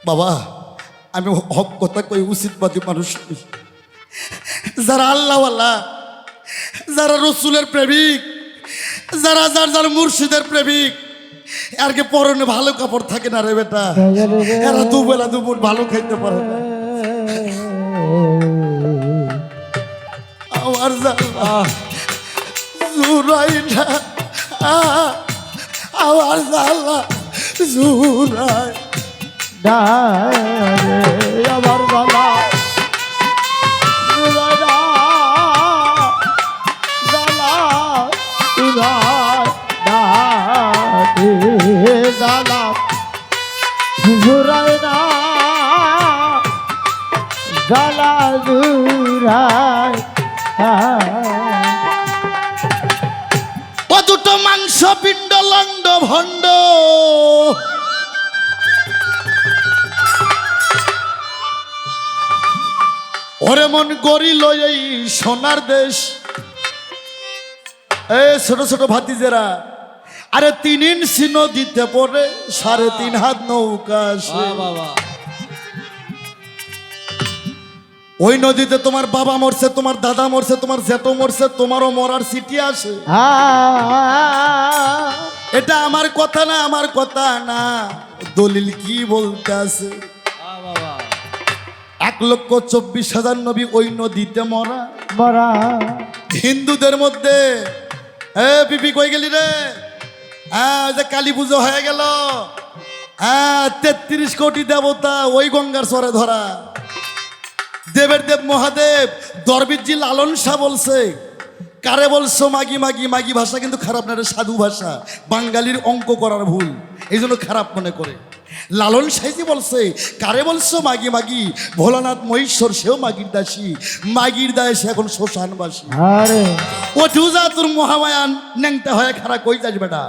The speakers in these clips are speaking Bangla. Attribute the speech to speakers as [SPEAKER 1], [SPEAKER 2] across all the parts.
[SPEAKER 1] বাবা আমি হক কথা কই উচিতবাদী মানুষ নই। যারা আল্লাহওয়ালা, যারা রসুলের প্রেমিক, যারা যার যার মুর্শিদের প্রেমিক, আর কি পরনে ভালো কাপড় থাকে না রে বেটা, এরা দুবেলা দুপুর ভালো খাইতে পারে না। আমার জাল্লা জুরাই না, আমার জাল্লা জুরাই
[SPEAKER 2] আমার গলা জুরাই না গলা জুরাই।
[SPEAKER 1] ও দুটো মাংস পিণ্ড লন্ড ভণ্ড, ওরে মন গরিল এই সোনার দেশ। এ ছোট ছোট ভাতিজেরা, আরে 3 ইঞ্চি নদীতে পড়ে 3.5 হাত নৌকা আসে। ওই নদীতে তোমার বাবা মরছে, তোমার দাদা মরছে, তোমার জেঠো মরছে, তোমারও মরার সিটি আসে। এটা আমার কথা না, আমার কথা না, দলিল কি বলতে আছে। 1,24,000 নবী ওই নদীতে মরা
[SPEAKER 2] মরা।
[SPEAKER 1] হিন্দুদের মধ্যে এ বিপি কই গেলি রে? হ্যাঁ, যে কালী পুজো হয়ে গেল, হ্যাঁ 33 কোটি দেবতা ওই গঙ্গার স্বরে ধরা। দেবের দেব মহাদেব দরবিরজি লালন শাহ বলছে, কারে বলছো মাগি মাগি, মাগি ভাষা কিন্তু খারাপ না, এটা সাধু ভাষা, বাঙালির অঙ্ক করার ভুল, এই জন্য খারাপ মনে করে। লালন সাইজি বলছে, কারে বলছো মাগি মাগি, ভোলানাথ মহেশ্বর সেও মাগির দাসী, মাগির দায় সে এখন শ্মশানবাসী। ও টুজা তোর মহামায়ান ন্যাংটা হয়ে খারাপ কই যাস বেটা?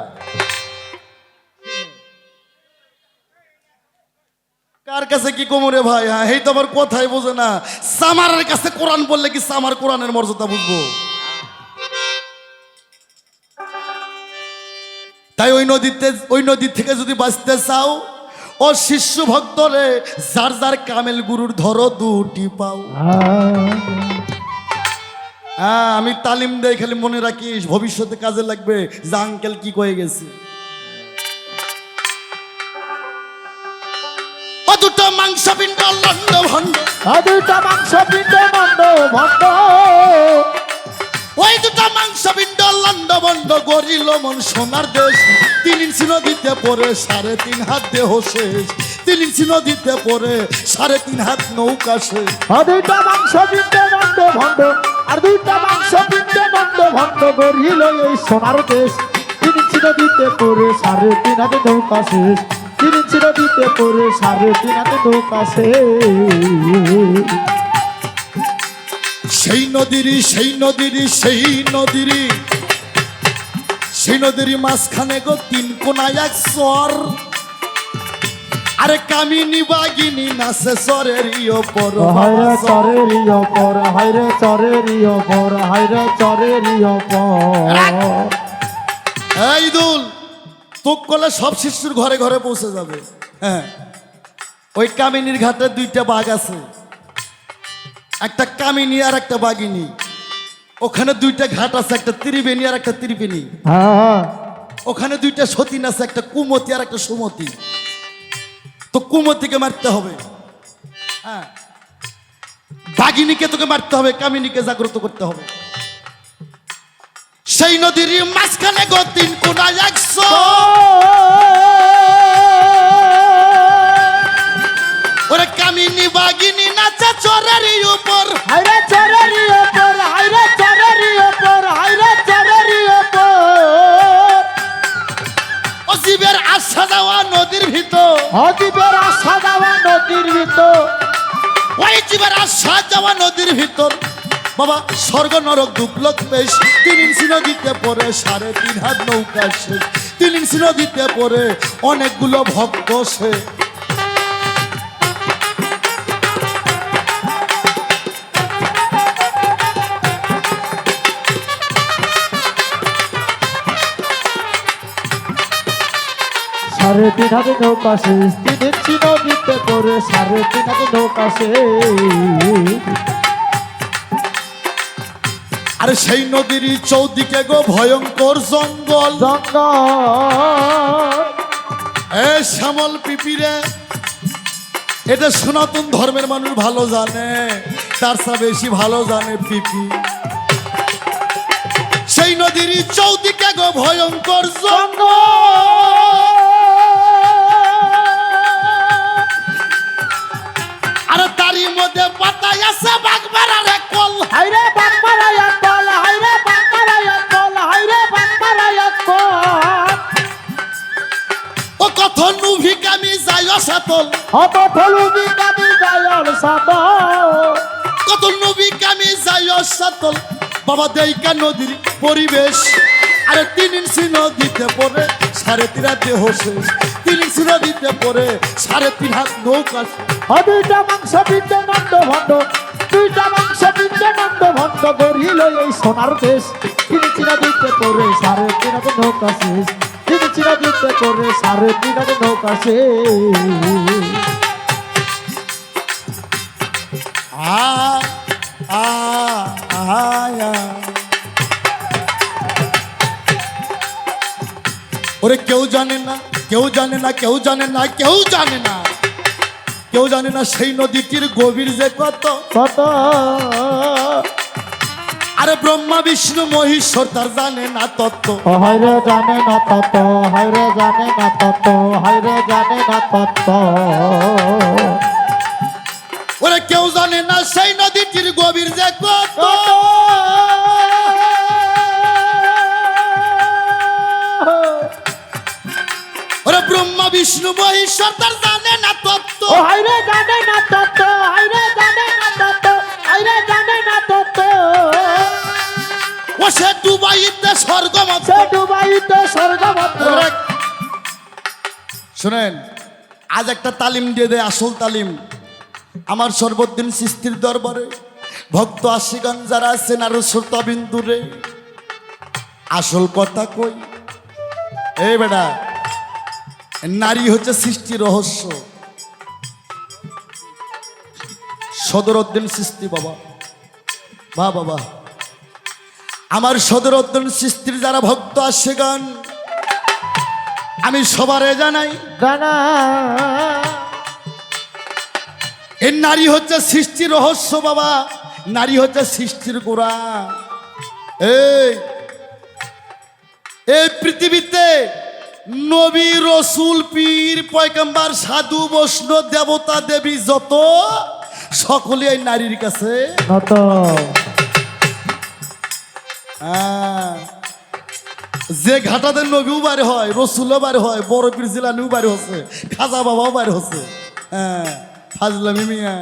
[SPEAKER 1] কার কাছে কি কোমরে ভাই? হ্যাঁ, এই তো আমার কথাই বোঝে না। সামারের কাছে কোরআন বললে কি সামার কোরআনের মর্যাদা বুঝবো? তাই ওই নদী থেকে যদি বাঁচতে চাও, ও শিষ্য ভক্তরে যার যার কামেল গুরুর ধরো 2টি পাও। হ্যাঁ, আমি তালিম দেই, খালি মনে রাখিস, ভবিষ্যতে কাজে লাগবে যে আঙ্কেল কি কয়ে গেছে। ও দুটো মাংস পিণ্ড লন্ড ভণ্ড,
[SPEAKER 2] দুটা মাংস পিণ্ড মন্ড ভণ্ড,
[SPEAKER 1] ওই দুটো মাংস পিণ্ড লন্ড ভণ্ড, গরিল মন সোনার দেশ। 3 ইঞ্চি নদীতে পড়ে 3.5 হাত দেহ শেষ, 3 ইঞ্চি নদীতে পড়ে 3.5 হাত নৌকা শেষ।
[SPEAKER 2] দুটা মাংস পিণ্ড মন্ড ভণ্ড, আর দুটা মাংস পিণ্ড মন্ড ভণ্ড, গরিল এই সোনার দেশ। 3 ইঞ্চি নদীতে পড়ে 3.5 হাত নৌকা শেষ, 3 ইঞ্চি নদীতে পড়ে 3.5 হাত নৌকা শেষ।
[SPEAKER 1] সেই নদীরই মাঝখানে গো 3 কোনায় এক চর, আরে কামিনী বাগিনী নাচে চরেরই ওপর।
[SPEAKER 2] হায়রে চরেরই ওপর, হায়রে চরেরই ওপর, হায়রে চরেরই ওপর।
[SPEAKER 1] এই দুল তোক কলে সব শিশুর ঘরে ঘরে পৌঁছে যাবে। হ্যাঁ, ওই কামিনীর ঘাটে 2টা বাঘ আছে, একটা কামিনী আর একটা বাগিনী। ওখানে 2টা ঘাট আছে, একটা ত্রিবেণী আর একটা ত্রিবেণী। ওখানে 2টা সতীন আছে, একটা কুমতি আর একটা সুমতি। তো কুমতিকে মারতে হবে, হ্যাঁ, বাগিনীকে তোকে মারতে হবে, কামিনীকে জাগ্রত করতে হবে। সেই নদীর মাঝখানে গো 3 কোনায় 100, ওরে কামিনী বাগিনী নাচে চরেরই উপর।
[SPEAKER 2] হায়রে চরেরই উপর, হায়রে চরেরই উপর, হায়রে চরেরই উপর।
[SPEAKER 1] ও জীবের আশা যাওয়া নদীর ভিতর,
[SPEAKER 2] জীবের আশা যাওয়া নদীর ভিতর,
[SPEAKER 1] ওই জীবের আশা যাওয়া নদীর ভিতর। বাবা স্বর্গ নরক দুঃখ পেশ, 3 ইঞ্চি নদীতে পড়ে 3.5 হাত নৌকা শেষ, 3 ইঞ্চি নদীতে পড়ে অনেকগুলো ভক্ত সে।
[SPEAKER 2] সাড়ে তিন হাতে নৌকা শেষ, 3 ইঞ্চি নদীতে করে 3.5 হাতে নৌকা শেষ।
[SPEAKER 1] আর সেই নদীর চৌদিকে গো ভয়ঙ্কর জঙ্গল,
[SPEAKER 2] জঙ্গল
[SPEAKER 1] এ শ্যামল পিপিরে, এটা সনাতন ধর্মের মানুষ ভালো জানে, তার চেয়ে বেশি ভালো জানে পিপি। সেই নদীর চৌদিকে গো ভয়ঙ্কর জঙ্গল, আর তারই মধ্যে পাতায় আছে বাগমারার কল।
[SPEAKER 2] হাইরে বাগমারায়া কল, হাইরে বাগমারায়া কল, হাইরে বাগমারায়া কল।
[SPEAKER 1] ও কত নুভিকামি যায় সাতল,
[SPEAKER 2] অত থলুবি কামি যায়ল সাতল,
[SPEAKER 1] কত নবিকামি যায় সাতল। বাবা দেইকা নদীর পরিবেশ, আরে 3 ইঞ্চি নদীতে পড়ে 3.5 হাত দেহ শেষ। 3 ইঞ্চি নদীতে পড়ে 3.5 হাত নৌকা শেষ।
[SPEAKER 2] দুইটা মাংস পিঠে নন্দ ভণ্ড, দুইটা মাংস পিঠে নন্দ ভণ্ড গড়িল এই সোনার দেশ। 3 ইঞ্চি নদীতে পড়ে 3.5 হাতে নৌকা শেষ। 3 ইঞ্চি নদীতে পড়ে 3.5 হাতে নৌকা শেষ।
[SPEAKER 1] আ আ আয়া ওরে কেউ জানে না, কেউ জানে না, কেউ জানে না, কেউ জানে না, কেউ জানে না সেই নদীটির গভীর যে কত
[SPEAKER 2] কত
[SPEAKER 1] আরে ব্রহ্মা বিষ্ণু মহেশ্বর তার জানে না তত্ত্ব।
[SPEAKER 2] হাইরে জানে না তত, হাইরে জানে না তত, হাইরে জানে না তত।
[SPEAKER 1] ওরে কেউ জানে না সেই নদীটির গভীর যে কত, ওরে ব্রহ্মা বিষ্ণু মহেশ্বর তার জানে না তত্ত্ব।
[SPEAKER 2] ও হাইরে জানে না তত, হাইরে জানে না তত, হাইরে জানে না তত।
[SPEAKER 1] ও সে ডুবাইতে স্বর্গমত।
[SPEAKER 2] সে ডুবাইতে স্বর্গমত।
[SPEAKER 1] শুনেন, আজ একটা তালিম দিয়ে দেয়, আসল তালিম। আমার সর্বদিন সৃষ্টির দরবারে ভক্ত আশিগণ যারা আছেন আরো শ্রোতাবিন্দুরে, আসল কথা কই, এই বেটা, নারী হচ্ছে সৃষ্টির রহস্য। সদরউদ্দিন সৃষ্টি বাবা, বা বাবা, আমার সদরউদ্দিন সৃষ্টির যারা ভক্ত আশিগণ, আমি সবারে জানাই,
[SPEAKER 2] গানা
[SPEAKER 1] এই নারী হচ্ছে সৃষ্টির রহস্য বাবা, নারী হচ্ছে সৃষ্টির গোড়া। এই পৃথিবীতে নবী, রসুল, পীর, পয়গম্বর, সাধু, বৈষ্ণব, দেবতা, দেবী যত, সকলে এই নারীর কাছে
[SPEAKER 2] নত।
[SPEAKER 1] যে ঘাটাতে নবীও বারে হয়, রসুলও বারে হয়, বড় পীর জিলানিও বারে হচ্ছে, খাজা বাবাও বারে হচ্ছে। হ্যাঁ, ফাজলামি মিয়া।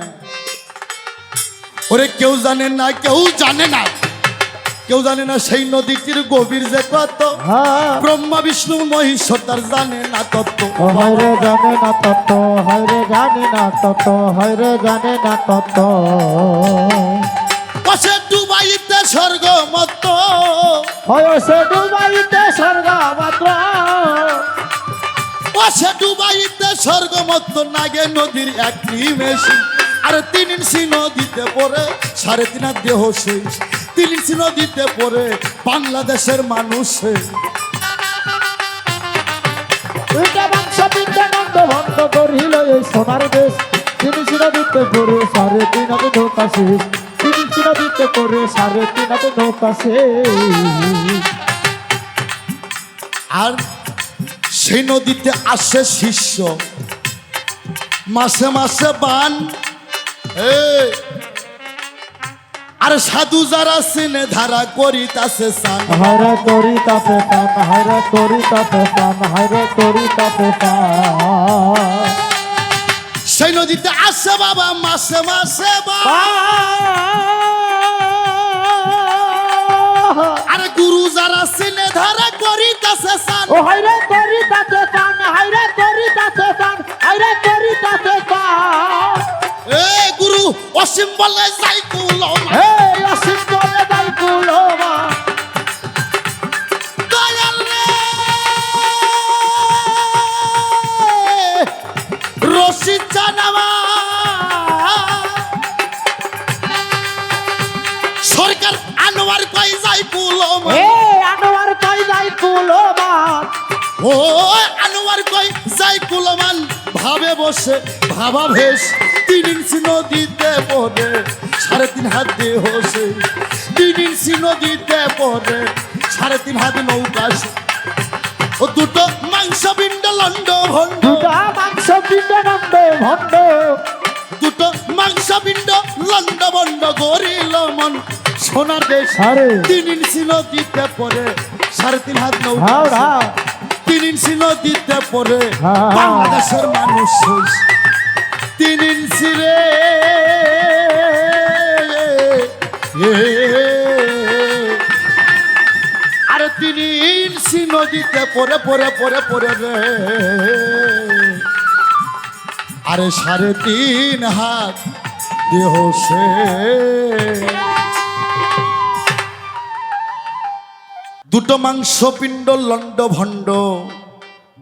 [SPEAKER 1] ওরে কেউ জানে না, কেউ জানে না, কেউ জানে না সেই নদীটির গভীর যে কত, ব্রহ্মা বিষ্ণু মহেশ্বর তার জানে না তত্ত্ব।
[SPEAKER 2] হাইরে জানে না তত, হাইরে জানে না তত, হাইরে জানে না তত।
[SPEAKER 1] পাশে ডুবাইতে স্বর্গ মত,
[SPEAKER 2] হয় সে ডুবাইতে স্বর্গমত।
[SPEAKER 1] পাশে ডুবাইতে স্বর্গ মত, নাগে নদীর একটি মেশিন। আর 3 ইঞ্চি নদীতে পড়ে 3.5 হাত দেহ শেষ। 3 ইঞ্চি নদীতে পড়ে বাংলাদেশের মানুষ শেষ।
[SPEAKER 2] দুইটা মাংস পিঠে নন্দ ভণ্ড গড়িল এই সোনার দেশ। 3 ইঞ্চি নদীতে পড়ে 3.5 হাতে নৌকা শেষ। 3 ইঞ্চি নদীতে পড়ে 3.5 হাতে নৌকা শেষ।
[SPEAKER 1] আর সেই নদীতে আসে শিষ্য, মাসে মাসে বান। আর সাধু যারা সিনে ধারা করিতাছে সান।
[SPEAKER 2] হায়রে করিতাছে পান, হায়রে করিতাছে পান, হায়রে করিতাছে পান।
[SPEAKER 1] সেই নদীতে আসে বাবা মাসে মাসে বান। আরে গুরু যারা সিনে ধারা করিতাছে সান।
[SPEAKER 2] ও হায়রে করিতাছে পান, হায়রে করিতাছে পান, হায়রে করিতাছে পান।
[SPEAKER 1] গুরু অসীম বলে যাই কুলমা,
[SPEAKER 2] হে অসীম বলে যাই কুলমা।
[SPEAKER 1] দয়াল রে রশিদ জানামা সরকার আনোয়ার কই যাই কুলমা
[SPEAKER 2] এ আনোয়ার কই যাই কুলমান
[SPEAKER 1] ও আনোয়ার কই যাই কুলমান ভাবে বসে ভাবা ভেস 3 ইঞ্চি নদীতে পড়ে 3.5 হাত দিয়ে হোসে 3 ইঞ্চি নদীতে পড়ে 3.5 হাত নৌকা ও দুটো মাংস পিণ্ড লন্ড ভন্ড
[SPEAKER 2] দুটা মাংস পিণ্ড নন্দ ভণ্ড
[SPEAKER 1] দুটো মাংস পিণ্ড লন্ড ভন্ড গরিল মন সোনার দেশ
[SPEAKER 2] আরে
[SPEAKER 1] 3 ইঞ্চি নদীতে পড়ে 3.5 হাত নৌকা
[SPEAKER 2] হাওড়া
[SPEAKER 1] 3 ইঞ্চি নদীতে পড়ে
[SPEAKER 2] হ্যাঁ।
[SPEAKER 1] বাংলাদেশের মানুষ 3 ইঞ্চি রে আরে 3 ইঞ্চি নদীতে পড়ে পড়ে পড়ে পড়ে রে আরে 3.5 হাত দেহ সে দুটো মাংস পিণ্ড লন্ড ভণ্ড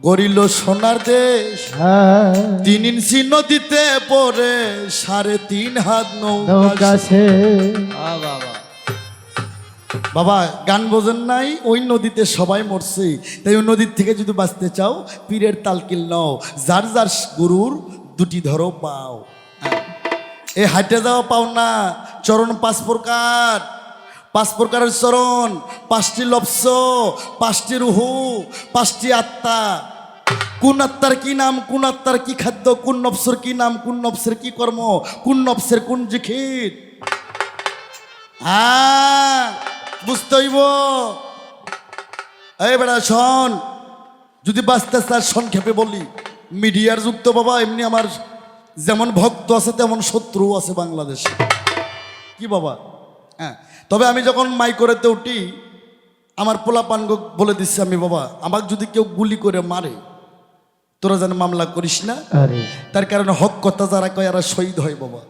[SPEAKER 1] গরিল সোনার দেশ
[SPEAKER 2] হ্যাঁ
[SPEAKER 1] 3 ইঞ্চি নদীতে পড়ে 3.5 হাত নৌকা
[SPEAKER 2] নৌকা সে
[SPEAKER 1] বাবা গান বোঝেন নাই ওই নদীতে সবাই মরছে তাই ওই নদীর থেকে যদি বাঁচতে চাও পীরের তালকিল নাও যার যার গুরুর দুটি ধরো পাও এ হাইটে যাওয়া পাও না চরণ 5 প্রকার 5 প্রকারের চরণ 5টি লপ্স 5টি রুহু 5টি আত্মা কোন আত্মার কি নাম কোন আত্মার কি খাদ্য কোন নফসের কি নাম কোন নফসের কি কর্ম কোন নফসের কোন জিকির হ্যাঁ বুঝতে হইব এই বেড়া শোন যদি বাঁচতে চাস সংক্ষেপে বলি মিডিয়ার যুগ তো বাবা এমনি আমার যেমন ভক্ত আছে তেমন শত্রু আছে বাংলাদেশে কি বাবা হ্যাঁ তবে আমি যখন মাই করেতে উঠি আমার পোলা পানগ বলে দিচ্ছি আমি বাবা আমাকে যদি কেউ গুলি করে মারে তোরা যেন মামলা করিস না
[SPEAKER 2] আরে
[SPEAKER 1] তার কারণে হক কথা যারা কয় এরা শহীদ হয় বাবা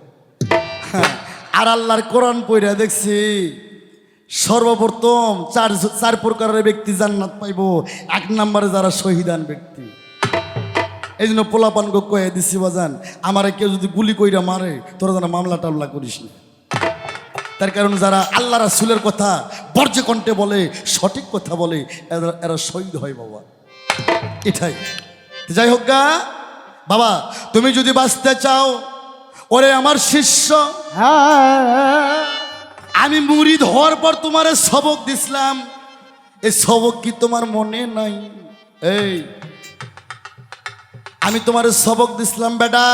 [SPEAKER 1] হ্যাঁ আর আল্লাহর কোরআন পড়ে দেখছি সর্বপ্রথম চার প্রকারের ব্যক্তি জান্নাত পাইব 1 নম্বরে যারা শহীদান ব্যক্তি এই জন্য পোলাপানকে কয়ে দিছি বাজান আমারে কেউ যদি গুলি কইরা মারে তোরা যেন মামলা টামলা করিস না তার কারণ যারা আল্লাহ রাসূলের কথা বর্জ্য কণ্ঠে বলে সঠিক কথা বলে এরা শহীদ হয় বাবা এটাই যাই হোক গা বাবা তুমি যদি বাঁচতে চাও ওরে আমার শিষ্য
[SPEAKER 2] হ্যাঁ
[SPEAKER 1] আমি মুরিদ হওয়ার পর তোমার সবক দিছিলাম এই সবক কি তোমার মনে নাই এই আমি তোমার সবক দিছিলাম বেটা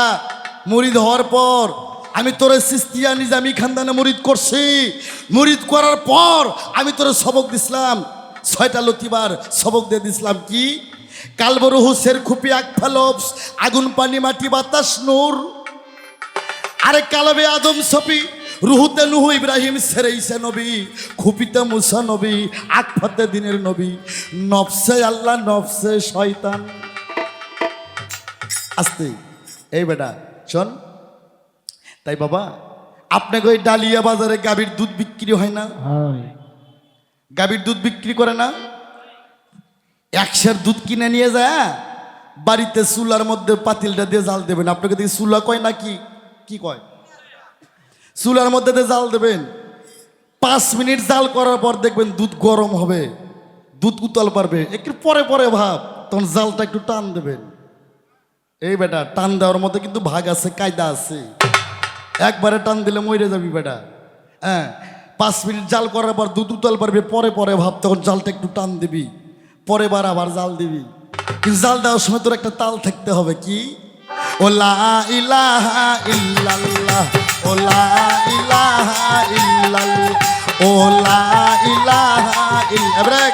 [SPEAKER 1] মুরিদ হওয়ার পর আমি তোরে সিস্তিয়া নিজামি খানদানে মুরিদ করছি মুরিদ করার পর আমি তোরে সবক দিছিলাম 6টা লতিবার সবক দিয়ে দিছিলাম কি কালবরহু সের খুপি আকফালবস আগুন পানি মাটি বাতাস নূর আরে কালবে আদম সপি রুহুতে নুহু ইব্রাহিম সেরেইসে নবী খুপিতে মুসা নবী আকফাতে দিনের নবী নফসে আল্লাহ নফসে শয়তান আস্তে এই বেটা শোন তাই বাবা আপনাকে ওই ডালিয়া বাজারে গাভীর দুধ বিক্রি হয় না
[SPEAKER 2] হয়
[SPEAKER 1] গাভীর দুধ বিক্রি করে না 100 দুধ কিনে নিয়ে যায় বাড়িতে চুলার মধ্যে পাতিলটা দিয়ে জাল দেবেন আপনাকে দেখি চুলা কয় না কি কয় চুলার মধ্যে দিয়ে জাল দেবেন 5 মিনিট জাল করার পর দেখবেন দুধ গরম হবে দুধ উতল পারবে একটু পরে পরে ভাব তখন জালটা একটু টান দেবেন এই বেটা টান দেওয়ার মধ্যে কিন্তু ভাগ আছে কায়দা আছে একবারে টান দিলে মরে যাবি বেটা হ্যাঁ 5 মিনিট জাল করার পর দুধ উতল পারবে পরে পরে ভাব তখন জালটা একটু টান দিবি পরে বার আবার জাল দিবি কিন্তু জাল দেওয়ার সময় তোর একটা তাল থাকতে হবে কি ও লা ইলাহা ইল্লাল্লাহ ও লা ইলাহা ইল্লাল্লাহ ও লা ইলাহা ইল্লাল্লাহ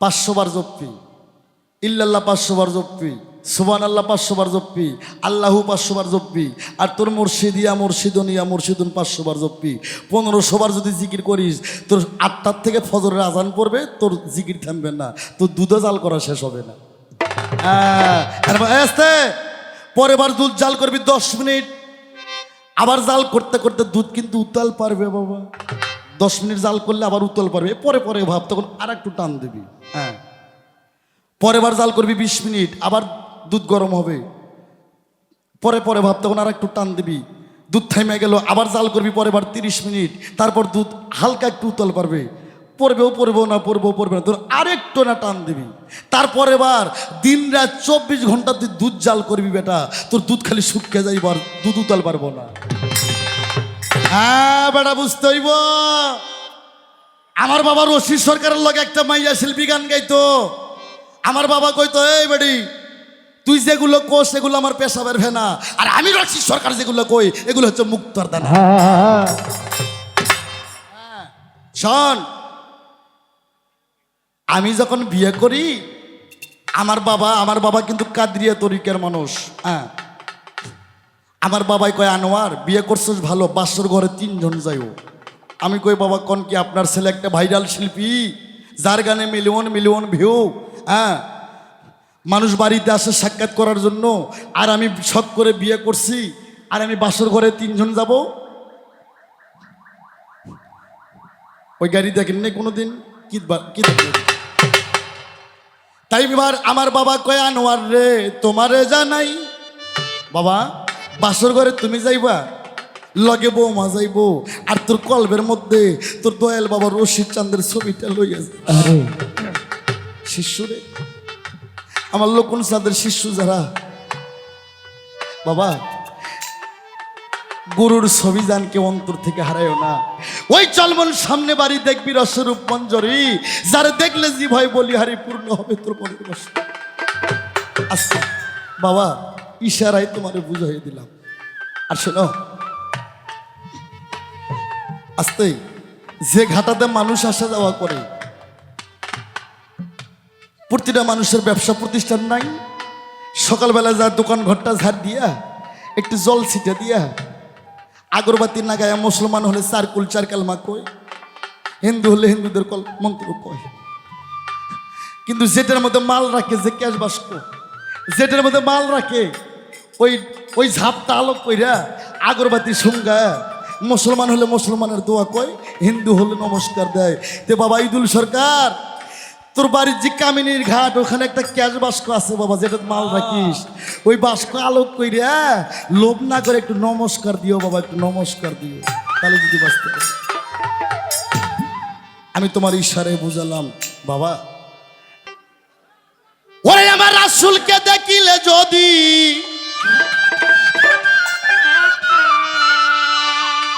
[SPEAKER 1] 500 বার জপি ইল্লাল্লাহ 500 বার জপি সুবহানাল্লাহ 500 বার জপি আল্লাহু 500 বার জপি আর তোর মুর্শিদিয়া মুর্শিদনিয়া মুর্শিদুন 500 বার জপি 1500 বার যদি জিকির করিস তোর 8টার থেকে ফজরের আজান পড়বে তোর জিকির থামবে না তোর দুধ জাল করা শেষ হবে না পরে বার দুধ জাল করবি 10 মিনিট আবার জাল করতে করতে দুধ কিন্তু উতল পারবে বাবা 10 মিনিট জাল করলে আবার উতল পারবে পরে পরে ভাব তখন আর একটু টান দিবি হ্যাঁ পরে বার জাল করবি 20 মিনিট আবার দুধ গরম হবে, পরে পরে ভাব তখন আর একটু টান দিবি, দুধ থাইমে গেল আবার জাল করবি, পরে বার 30 মিনিট, তারপর দুধ হালকা একটু উতল পারবে, পড়বেও না তোর আরেকটু না টান দিবি, তারপরে বার দিন রাত 24 ঘন্টা তুই দুধ জাল করবি বেটা, তোর দুধ খালি শুকিয়ে যাইব আর দুধ উতল পারবো না। হ্যাঁ বেটা বুঝতে হইব। আমার বাবা রশিদ সরকারের লগে একটা মাইয়া শিল্পী গান গাইতো, আমার বাবা কইতো এই বেডি তুই যেগুলো কো সেগুলো আমার পেশাবের ভেনা, আর আমি রশিদ সরকার যেগুলো কই এগুলো হচ্ছে মুক্তার দানা। শোন, আমি যখন বিয়ে করি আমার বাবা কিন্তু কাদরিয়া তরিকার মানুষ। হ্যাঁ, আমার বাবাই কয় আনোয়ার বিয়ে করছিস ভালো, বাসর ঘরে 3 জন যাইও। আমি কই বাবা কোন কি আপনার ছেলে একটা ভাইরাল শিল্পী, যার গানে মিলিয়ন ভিউ, হ্যাঁ, মানুষ বাড়িতে আসে সাক্ষাৎ করার জন্য, আর আমি শখ করে বিয়ে করছি, আর আমি বাসর ঘরে 3 জন যাব? ওই গাড়ি দেখেন নাই কোনোদিন? কি দেখেন? তাই এবার আমার বাবা কয় আনোয়ার রে তোমারে জানাই, বাবা বাসর ঘরে তুমি যাইবা, লগে বৌমা যাইবো, আর তোর কলবের মধ্যে তোর দয়াল বাবা রশিদ চাঁদের ছবিটা লইয়া শিষ্য রে, আমার লোকন চাঁদের শিষ্য যারা, বাবা গুরুর ছবি জানকে অন্তর থেকে হারায়ও না। ওই চলমন সামনে বাড়ি দেখবি রসরূপ মঞ্জরি, যারা দেখলে জি ভাই বলিহারি পূর্ণ হবে তোর মনের কষ্ট। আস্তে বাবা ইশারায় তোমারে বুঝাই দিলাম। আর শোনো, আস্তে যে ঘাটাতে মানুষ আসা যাওয়া করে, প্রতিটা মানুষের ব্যবসা প্রতিষ্ঠান নাই, সকালবেলা যা দোকান ঘরটা ঝাড় দিয়া একটু জল ছিটে দিয়া আগরবাতি না গায়া, মুসলমান হলে 4 কালমা কয়, হিন্দু হলে হিন্দুদের মন্ত্র কয়, কিন্তু যেটার মধ্যে মাল রাখে, যে ক্যাশ বাস্ক যেটার মধ্যে মাল রাখে, ওই ঝাপটা আলোক কইরা আগরবাতি সুঙ্গা, মুসলমান হলে মুসলমানের দোয়া কয়, হিন্দু হলে নমস্কার দেয়। তে বাবা ঈদুল সরকার, তোর বাড়ির যে কামিনীর ঘাট ওখানে একটা ক্যাশ বাস্ক আছে বাবা, যেটা মাল রাখিস, ওই বাস্ক আলোক কইরা লোভ না করে একটু নমস্কার দিও বাবা, একটু নমস্কার দিও, তাহলে যদি বাঁচতে পারে। আমি তোমার ইশারায় বুঝালাম বাবা। ওরে আমার রাসূলকে দেখিলে যদি,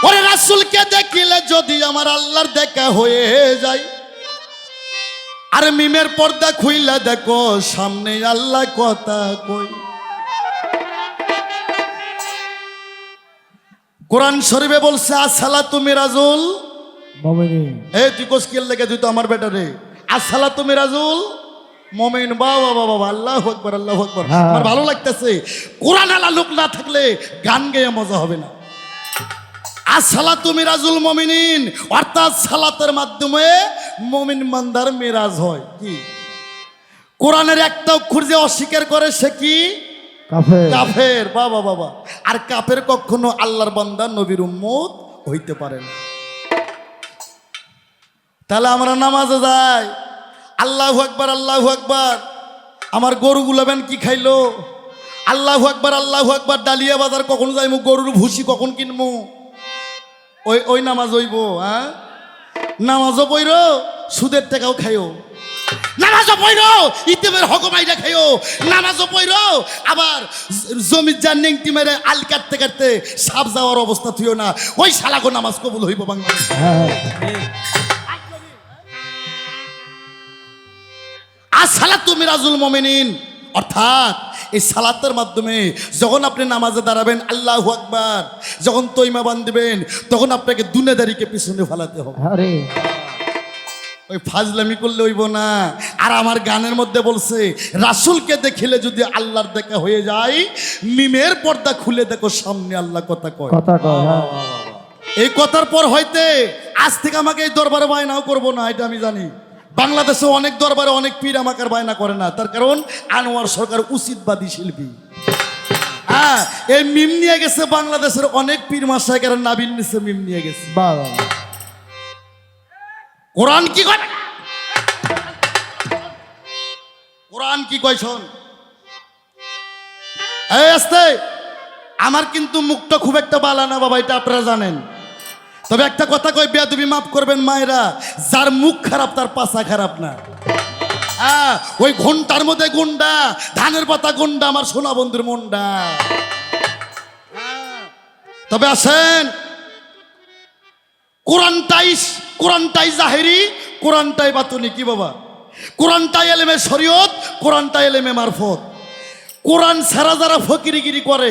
[SPEAKER 1] ওরে রাসূলকে দেখিলে যদি আমার আল্লাহর দেখা হয়ে যায়, আর মিমের পর্দা খুইলা দেখো সামনে আল্লাহ কথা কই। কোরআন শরীফে বলছে আসসালাতু মিরাজুল
[SPEAKER 2] মুমিনিন।
[SPEAKER 1] এই তুই কোসকিল লেগে তুই তো আমার বেটা রে, আসসালাতু মিরাজুল মুমিন। বাবা বাবা আল্লাহু আকবার আল্লাহু আকবার। আমার ভালো লাগতেছে, কোরআন আলা লোক না থাকলে গান গেয়ে মজা হবে না। আসসালাতু মিরাজুল মুমিনিন, অর্থাৎ সালাতের মাধ্যমে মুমিন বান্দার মিরাজ হয়। কি কোরআনের একটা অক্ষর যে অস্বীকার করে সে কি কাফের। বাবা বাবা, আর কাফের কখনো আল্লাহর বান্দা নবীর উম্মত হইতে পারে না। তাহলে আমরা নামাজে যাই, আল্লাহু আকবার আল্লাহু আকবার, আমার গরুগুলো বেন কি খাইলো, আল্লাহু আকবার, ডালিয়া বাজার কখন যাইমু, গরুর ভুসি কখন কিনবো, ওই নামাজ হইব। হ্যাঁ, নামাজও পইর, সুদের টাকাও খাইও, নামাজও পইর, ইতিমের হকমাইটা খাইও, নামাজও পইর, আবার জমির যার নেংটি মেরে আল কাটতে কাটতে সাপ যাওয়ার অবস্থা থুইও না, ওই শালাগো নামাজ কবুল হইব বাংলাদেশ। আসসালাতু মিরাজুল মুমিনিন, অর্থাৎ এই সালাতের মাধ্যমে যখন আপনি নামাজে দাঁড়াবেন আল্লাহু আকবার, যখন তৈমা বাঁধবেন তখন আপনাকে দুনিয়াদারিকে পিছনে ফেলাতে হবে। ওই ফাজলামি করলে হইব না। আর আমার গানের মধ্যে বলছে রাসূলকে দেখিলে যদি আল্লাহর দেখা হয়ে যায়, মিমের পর্দা খুলে দেখো সামনে আল্লাহ কথা কয়। এই কথার পর হইতে আজ থেকে আমাকে এই দরবারে বায়নাও করবো না, এটা আমি জানি। বাংলাদেশে অনেক দরবারে অনেক পীর আমাকে বায়না করে না, তার কারণ আনোয়ার সরকার উচিতবাদী শিল্পী। হ্যাঁ, এই মিম নিয়ে গেছে বাংলাদেশের অনেক পীর মাশায়েখের নাবিল নিচে মিম নিয়ে গেছে। কোরআন কি কয়, কোরআন কি কয় শোন, এই আস্তে, আমার কিন্তু মুখটা খুব একটা বালা না বাবা, এটা আপনারা জানেন। তবে একটা কথা কই, বেয়াদবি মাফ করবেন মায়েরা, যার মুখ খারাপ তার পাছা খারাপ না। ওই ঘন্টার মধ্যে গুন্ডা, ধানের পাতা গুন্ডা, আমার সোনা বন্ধুর মুন্ডা। তবে আসেন, কোরআনটাই জাহেরি, কোরআনটাই বাতুনি। কি বাবা? কোরআনটাই এলেমে শরীয়ত, কোরআনটাই এলেমে মারফত। কোরআন ছাড়া যারা ফকিরিগিরি করে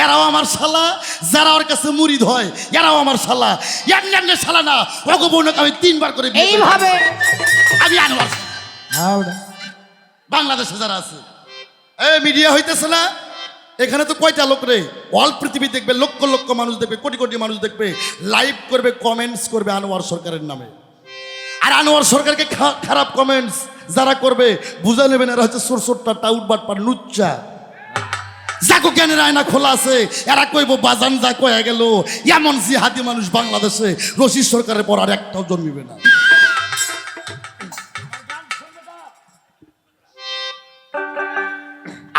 [SPEAKER 1] এরাও আমার শালা, যারা ওর কাছে মুরিদ হয় এরাও আমার শালা। এমনি শালা না, ওগো বোনকে আমি 3 বার করে বিয়ে করেছি।
[SPEAKER 2] এইভাবে
[SPEAKER 1] আমি আনোয়ার বাংলাদেশে যারা আছে, মিডিয়া হইতেছে না, এখানে তো কয়টা লোক রে, অল পৃথিবী দেখবে, লক্ষ লক্ষ মানুষ দেখবে, কোটি কোটি মানুষ দেখবে, লাইভ করবে, কমেন্টস করবে আনোয়ার সরকারের নামে। আর আনোয়ার সরকারকে খারাপ কমেন্টস যারা করবে, বুঝা নেবেন এরা হচ্ছে সোরসোরটা, টাউট বাটপার, লুচ্চা। যাকো জ্ঞানের আয়না খোলা আছে, এরা কইব বাজান যা কয়ে গেল। এমন জিহাদি মানুষ বাংলাদেশে রশিদ সরকারের পর আর একটাও জন্মিবে না।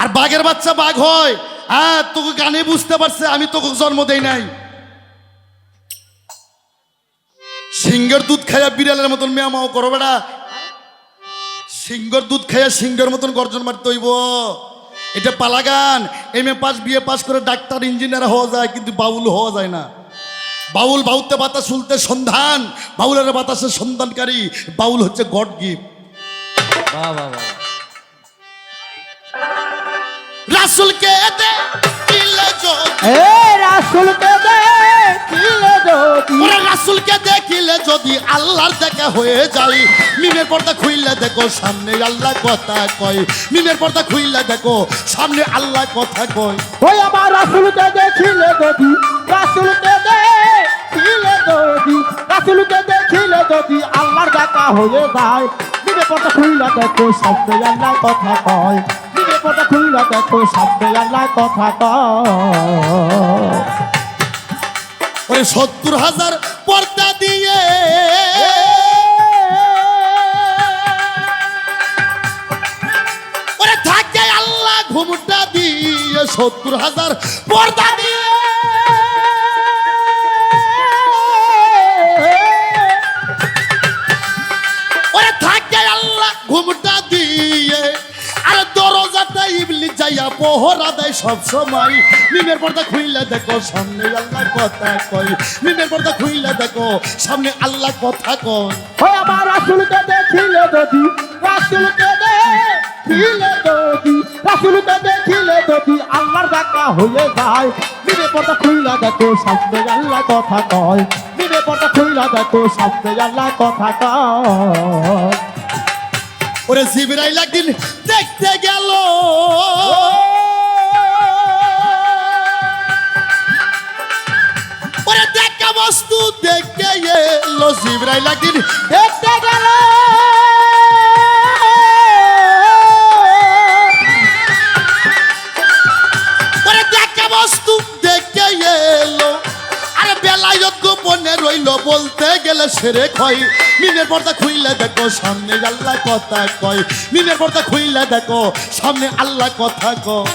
[SPEAKER 1] আর বাঘের বাচ্চা বাঘ হয়, তোকে গানে বুঝতে পারছে আমি তোকে জন্ম দেই নাই। সিংহের দুধ খাইয়া বিড়ালের মতন মেয়ামাও করো বেড়া। সিংহের দুধ খাইয়া সিংহের মতন গর্জন মারতে হইব। এটা পালাগান। M A pass, BA pass করে ডাক্তার, ইঞ্জিনিয়ার হওয়া যায়, কিন্তু বাউল হওয়া যায় না। বাউল বাউতে বাতাস শুনতে সন্ধান, বাউলের বাতাসের সন্ধানকারী। বাউল হচ্ছে গড গিফট। রাসূলকে দেখিলে রাসূলকে দেখিলে যদি আল্লাহর দেখা হয়ে যায়, মিমের পর্দা খুইলে দেখো সামনে আল্লাহ কথা কয়। মিমের পর্দা খুইলে দেখো সামনে আল্লাহ কথা কয়।
[SPEAKER 2] ওই আমার রাসূলকে দেখিলে যদি, রাসূলকে দেখিলে যদি আল্লাহর দেখা হয়ে যায়, মিমের পর্দা খুইলে দেখো সামনে আল্লাহ কথা কয়। মিমের পর্দা খুইলে দেখো সামনে আল্লাহ কথা কয়।
[SPEAKER 1] ওই ৭০,০০০ পর্দা দিয়ে ওরে থাকে আল্লাহ ঘুমটা দিয়ে, ৭০,০০০ পর্দা দিয়ে ওরে থাকে আল্লাহ ঘুমটা দিয়ে। আর দরজাটা ইবলিস যাইয়া পহরা দেয় সব সময়। মিমের পর্দা খুইলা দেখো সামনে আল্লাহ কথা কয়। মিমের পর্দা খুইলা দেখো সামনে আল্লাহ কথা কয়।
[SPEAKER 2] ওই আমার রাসূলকে দেখিলে যদি, রাসূলকে দেখিলে যদি আল্লাহর দেখা হয়ে যায়, মিমের পর্দা খুইলা দেখো সামনে আল্লাহ কথা কয়। মিমের পর্দা খুইলা দেখো সামনে আল্লাহ কথা কয়।
[SPEAKER 1] ওরে জিবরাইল একদিন দেখতে গেল, ওরে দেখা বস্তু দেখতে এলো। জিবরাইল একদিন দেখতে গেল, ওরে দেখা বস্তু দেখতে এলো। আরে বেলায়ত গোপনে রইল, বলতে গেলে সেরে খয়। মিমের পর্দা খুইলে দেখো সামনে আল্লাহ কথা কয়। মিমের পর্দা খুইলে দেখো সামনে আল্লাহ কথা কয়।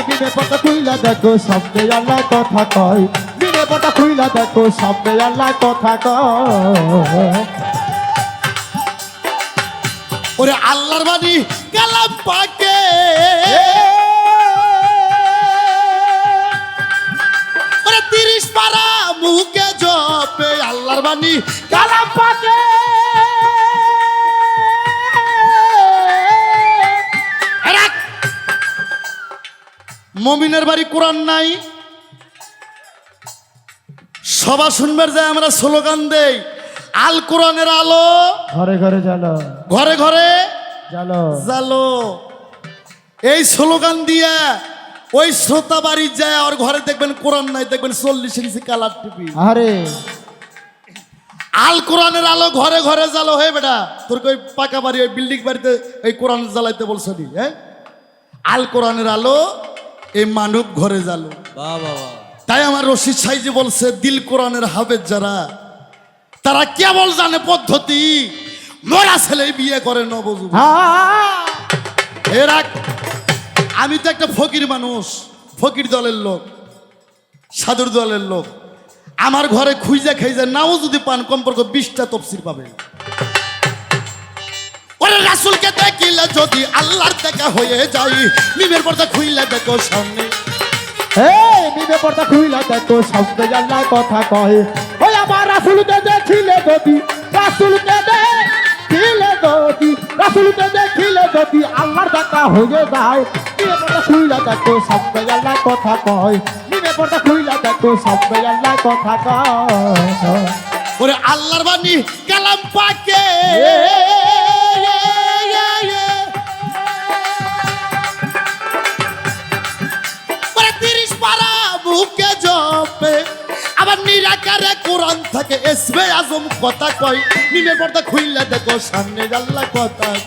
[SPEAKER 2] মিমের পর্দা খুইলা দেখো সামনে আল্লাহ কথা কয়। মিমের পর্দা খুইলা দেখো সামনে আল্লাহ কথা কয়।
[SPEAKER 1] ওরে আল্লাহর বাণী কালাম পাকে, ওরে ৩০ পারা মুখে জপে। আল্লাহর বাণী কালাম পাকে, মমিনের বাড়ি কোরআন নাই, সভা শুনবার যায় আমরা স্লোগান দেই, আল কোরআনের আলো
[SPEAKER 2] ঘরে ঘরে জ্বালো,
[SPEAKER 1] ঘরে ঘরে
[SPEAKER 2] জ্বালো
[SPEAKER 1] জ্বালো। এই স্লোগান দিয়া ওই শ্রোতা বাড়ি যায়, আর ঘরে দেখবেন কোরআন নাই, দেখবেন 40 ইঞ্চি কালার টিভি।
[SPEAKER 2] আরে
[SPEAKER 1] আল কোরআনের আলো ঘরে ঘরে জ্বালো। হে বেটা, তোর ওই পাকা বাড়ি, ওই বিল্ডিং বাড়িতে এই কোরআন জ্বালাইতে বলছো নি? হ্যাঁ, আল কোরআনের আলো এই মানব ঘরে জালো। তাই আমার রশিদ সাইজি বলছে, দিল কোরআনের হাফেজ যারা, তারা কেবল জানে পদ্ধতি, মরা ছেলে বিয়ে করে নবযুবক। এরা, আমি তো একটা ফকির মানুষ, ফকির দলের লোক, সাধুর দলের লোক। আমার ঘরে খুঁজে খাইজে নাও যদি পান কমপক্ষে 20টা তফসির পাবে। ওরে রাসূলকে দেখিলে যদি আল্লাহর দেখা হয়ে যায়, মিমের পর্দা খুইলে দেখো সামনে।
[SPEAKER 2] এই নিবে পর্দা খুইলা দেখো সামনে আল্লাহ কথা কয়। ওই আমার রাসূলকে দেখিলে যদি, রাসূলকে দেখিলে যদি, রাসূলকে দেখিলে যদি আল্লাহর দেখা হয়ে যায়, নিবে পর্দা খুইলা দেখো সামনে আল্লাহ কথা কয়। নিবে পর্দা খুইলা দেখো সামনে আল্লাহ কথা কয়।
[SPEAKER 1] ওরে আল্লাহর বাণী কালাম পাকে, ওরে 30 পারা বুকে জপে, আবার নিরাকারে কোরআন থাকে এসবে আজম কথা কয়। মিমের পর্দা খুইলা দেখো সামনে আল্লাহ কথা কয়।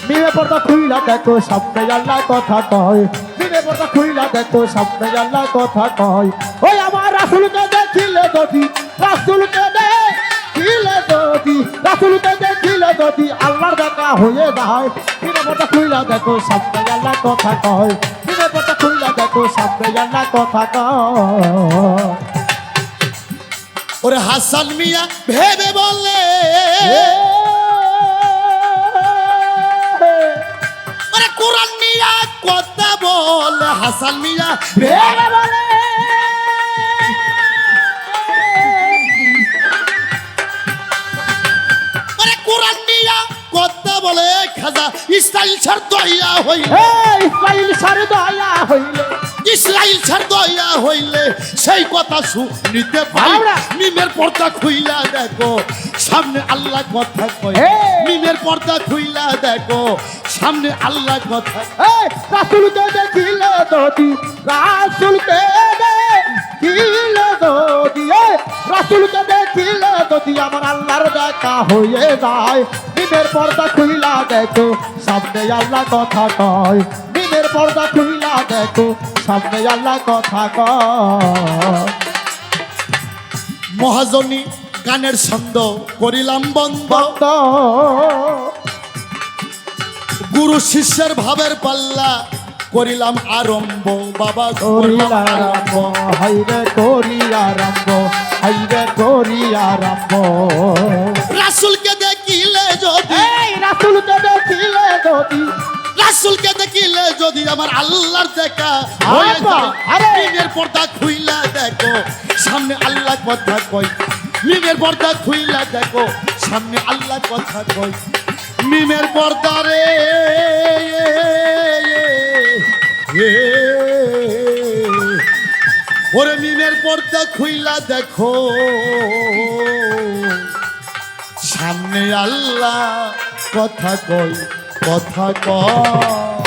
[SPEAKER 2] নিবে পর্দা খুইলা দেখো সামনে আল্লাহ কথা কয়। নিবে পর্দা খুইলা দেখো সামনে আল্লাহ কথা কয়। ওই আমার রাসূলকে দেখিলে যদি, রাসূলকে দেখিলে যদি, রাসূলকে দেখিলে যদি আল্লাহর দেখা হয়ে যায়, নিবে পর্দা খুইলা দেখো সামনে আল্লাহ কথা কয়। নিবে পর্দা খুইলা দেখো সামনে আল্লাহ কথা কয়।
[SPEAKER 1] ওরে হাসান মিয়া ভেবে বলে, ওরে কোরআন মিয়া কথা বলে, হাসান মিয়া ভেবে বলে, ওরে কোরআন মিয়া কথা বলে, খাজা ইসরাইল ছাড় দয়া হইলে,
[SPEAKER 2] ইসরাইল ছাড় দয়া হইলে,
[SPEAKER 1] ইসরাইল ছাড় দয়া হইলে সেই কথা শুনিতে পাই। মিমের পর্দা খুইলা দেখো সামনে আল্লাহ কথা কয়। মিমের পর্দা খুইলা দেখো সামনে আল্লাহ কথা।
[SPEAKER 2] রাসূলকে দেখিলে যদি, রাসূলকে দেখিলে যদি, রাসূলকে দেখিলে যদি আমার আল্লাহর দেখা হয়ে যায়, মিমের পর্দা খুইলা দেখো সামনে আল্লাহ কথা কয়। মিমের পর্দা খুইলা দেখো সামনে আল্লাহ কথা কয়।
[SPEAKER 1] মহাজনী গানের ছন্দ করিলাম বন্ধ, গুরু শিষ্যের ভাবের পাল্লা করিলাম আরম্ভ। বাবা
[SPEAKER 2] করিলাম আরম্ভ, হাইরে করি আরম্ভ, হাইরে করি আরম্ভ।
[SPEAKER 1] রাসূলকে দেখিলে যদি,
[SPEAKER 2] রাসূলকে দেখিলে যদি,
[SPEAKER 1] রাসূলকে দেখিলে যদি আমার আল্লাহর দেখা হয়ে যায়, মিমের পর্দা খুইলা দেখো সামনে আল্লাহ কথা কয়। মিমের পর্দা খুইলা দেখো সামনে আল্লাহ কথা কয়। মিমের পর্দা রে, ওরে মিমের পর্দা খুইলা দেখো সামনে আল্লাহ কথা কয়, কথা কয়।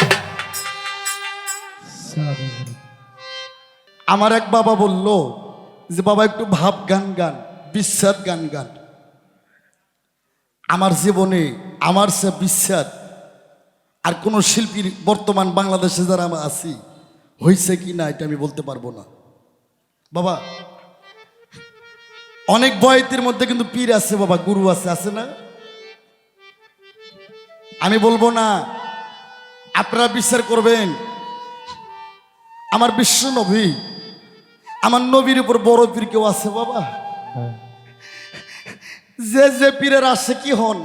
[SPEAKER 1] আমার এক বাবা বলল যে বাবা একটু ভাব গান গান, বিস্বাদ গান গান। আমার জীবনে আমার সে বিস্বাদ আর কোনো শিল্পীর বর্তমান বাংলাদেশে যারা আমরা আছি হয়েছে কি না এটা আমি বলতে পারবো না। বাবা অনেক বয়েতের মধ্যে কিন্তু পীর আছে বাবা, গুরু আছে, আছে না? আমি বলবো না, আপনারা বিশ্বাস করবেন। আমার বিশ্ব নবী, আমার নবীর উপর বড় পীর কেউ আছে বাবা? যে যে পীরের আসে কি হন,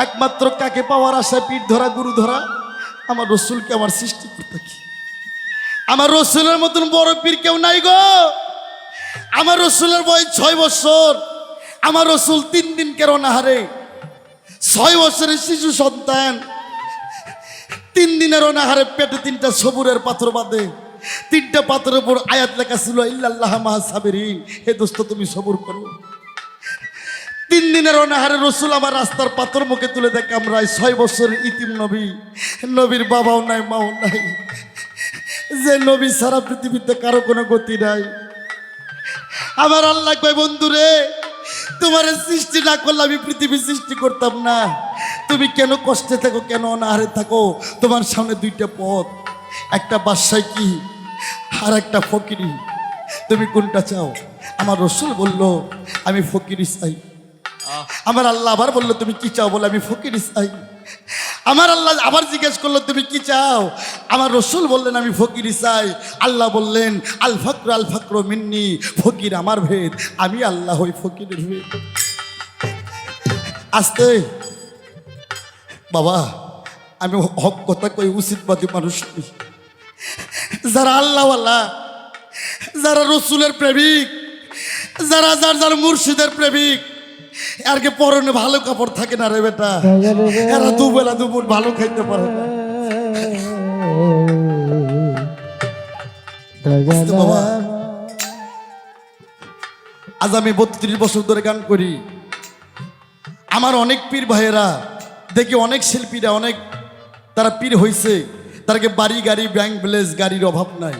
[SPEAKER 1] একমাত্র কাকে পাওয়ার আশায় পীর ধরা, গুরু ধরা? আমার রসুলকে আমার সৃষ্টি করতে কি, আমার রসুলের মতন বড় পীর কেউ নাই গো। আমার রসুলের বয়স 6 বছর, আমার রসুল 3 দিন কেন না হারে, 6 বছরের শিশু সন্তান 3 দিনের অনাহারে পেটে 3টা সবুরের পাথর বাঁধে, 3টা পাথরের উপর আয়াত লেখা ছিল ইল্লাল্লাহ মাআস সাবিরিন, হে দোস্ত তুমি সবুর করো। 3 দিনের অনাহারে রসুল আমার রাস্তার পাথর মুখে তুলে দেয় কামড়ায়। 6 বছরের ইতিম নবী, নবীর বাবাও নাই মাও নাই, যে নবী সারা পৃথিবীতে কারো কোনো গতি নাই। আমার আল্লাহ কয় বন্ধুরে, তোমার সৃষ্টি না করলে আমি পৃথিবী সৃষ্টি করতাম না। তুমি কেন কষ্টে থাকো, কেন অনাহারে থাকো? তোমার সামনে 2টা পথ, একটা বাদশাহ কি আর একটা ফকিরি। তুমি কোনটা চাও? আমার রসুল বলল আমি ফকিরি চাই। আমার আল্লাহ আবার বললো তুমি কি চাও? বলে আমি ফকিরি চাই। আমার আল্লাহ আবার জিজ্ঞেস করলো তুমি কি চাও? আমার রসুল বললেন আমি ফকিরি চাই। আল্লাহ বললেন আল ফক্র মিন্নি, ফকির আমার ভেদ, আমি আল্লাহ ওই ফকিরের ভেদ। আসতে বাবা, আমি হক কথা কই, উচিতবাদী মানুষ নই। যারা আল্লাহওয়ালা, যারা রসুলের প্রেমিক, যারা যার যার মুর্শিদের প্রেমিক, আর কে পরনে ভালো কাপড় থাকে না রে বেটা, এরা দুবেলা দুপুর ভালো খাইতে পারে না। বুঝতে বাবা, আজ আমি 32 বছর ধরে গান করি। আমার অনেক পীর ভাইয়েরা দেখি, অনেক শিল্পীরা অনেক তারা পীর হয়েছে, তারকে বাড়ি গাড়ি ব্যাংক ব্যালেন্স গাড়ির অভাব নাই।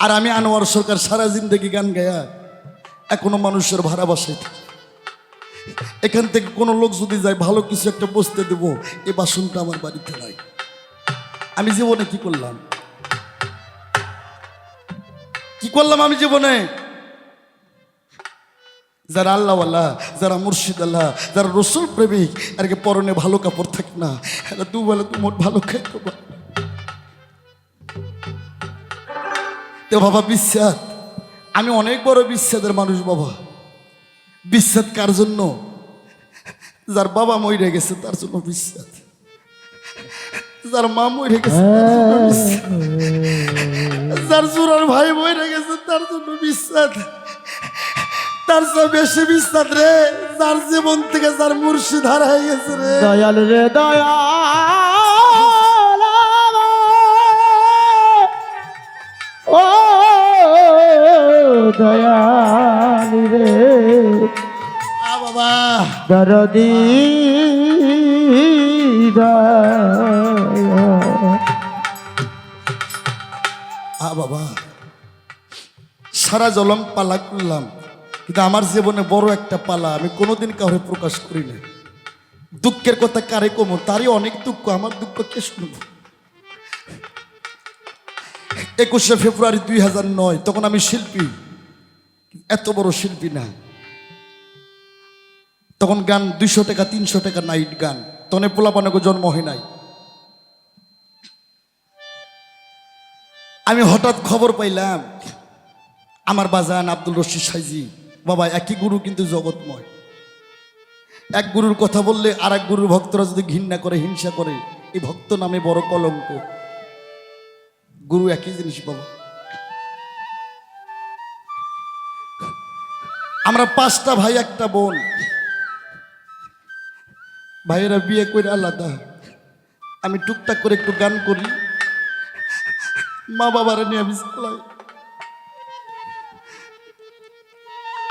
[SPEAKER 1] আর আমি আনোয়ার সরকার সারা জিন্দগি গান গায়া এখনো মানুষের ভাড়া বাসায় থাকি। এখান থেকে কোনো লোক যদি যায় ভালো কিছু একটা বসতে দেবো, এই বাসনটা আমার বাড়িতে নাই। আমি জীবনে কি করলাম, কি করলাম আমি জীবনে? যারা আল্লাহওয়ালা, যারা মুর্শিদ আল্লাহ, যারা রসুল প্রেমিক, আর কি পরনে ভালো কাপড় থাকে না, এরা দুবেলা দুমোট ভালো খাইতে পারে। তো বাবা বিশ্বাস, আমি অনেক বড় বিশ্বাসের মানুষ বাবা। বিশ্বাস কার জন্য? যার বাবা মরে গেছে তার জন্য বিশ্বাস, যার মা মরে গেছে তার জন্য বিশ্বাস, যার জোরার ভাই মরে গেছে তার জন্য বিশ্বাস। তার চেয়ে বেশি বিশ্বাস রে যার জীবন থেকে যার মুর্শিদ হারাই গেছে রে।
[SPEAKER 2] দয়াল রে দয়াল, ও দয়াল রে
[SPEAKER 1] বাবা
[SPEAKER 2] দরদি
[SPEAKER 1] বাবা, সারা জলম পালা করলাম, কিন্তু আমার জীবনে বড় একটা পালা আমি কোনোদিন কাউরে প্রকাশ করি না। দুঃখের কথা কারে কমো, তারই অনেক দুঃখ, আমার দুঃখ কে শুনব? 21শে ফেব্রুয়ারি 2009, তখন আমি শিল্পী, এত বড় শিল্পী না। তখন গান 200 টাকা 300 টাকা নাইট গান, তখন পোলাপানকে জন্ম হয় নাই। আমি হঠাৎ খবর পাইলাম আমার বাজান আব্দুল রশিদ সাইজি, বাবা একই গুরু কিন্তু জগৎময়। এক গুরুর কথা বললে আর এক গুরুর ভক্তরা যদি ঘৃণা করে, হিংসা করে, এই ভক্ত নামে বড় কলঙ্ক। গুরু একই জিনিস বাবা। আমরা 5টা ভাই, একটা বোন। ভাইয়েরা বিয়ে করে আলাদা। আমি টুকটাক করে একটু গান করি, মা বাবারা নিয়ে আমি চালাই।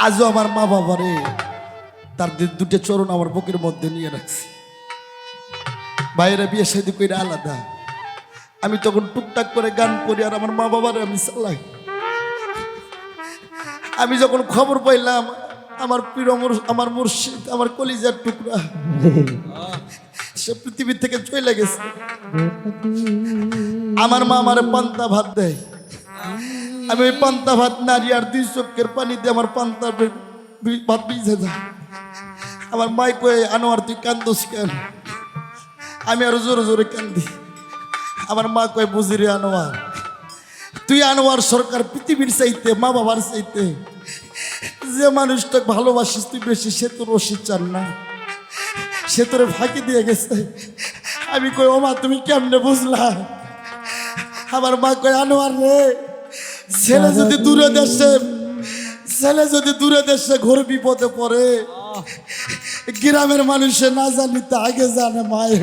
[SPEAKER 1] আজও আমার মা বাবারে তার দুটো চরণ আমার বুকের মধ্যে নিয়ে রাখছি। ভাইয়েরা বিয়ে শাদী করে আলাদা, আমি তখন টুকটাক করে গান করি আর আমার মা বাবারে আমি চালাই। আমি যখন খবর পাইলাম আমার প্রিয় আমার মুর্শিদ, আমার কলিজার টুকরা, সে পৃথিবী থেকে চলে গেছে, আমার মা আমারে পান্তা ভাত দেয়। আমি ওই পান্তা ভাত নারী আর 2 চোখের পানি দিয়ে আমার পান্তা ভাত ভিজে যায়। আমার মাই কয়ে আনোয়ার তুই কান্দোস কেন? আমি আরো জোরে জোরে কান্দি। আমার মা কয়ে বুঝি রে আনোয়ার, তুই আনোয়ার সরকার পৃথিবীর চাইতে, মা বাবার চাইতে যে মানুষটা ভালোবাসিস তুই বেশি, সে তোর রশিদ চান না, সে তোরে ফাঁকি দিয়ে গেছে। আমি কই ও মা তুমি কেমনে বুঝলা? আমার মা কয় আনোয়ার রে, ছেলে যদি দূরে দেশে ঘোর বিপদে পড়ে, গ্রামের মানুষে না জানি তা আগে জানে মায়ে।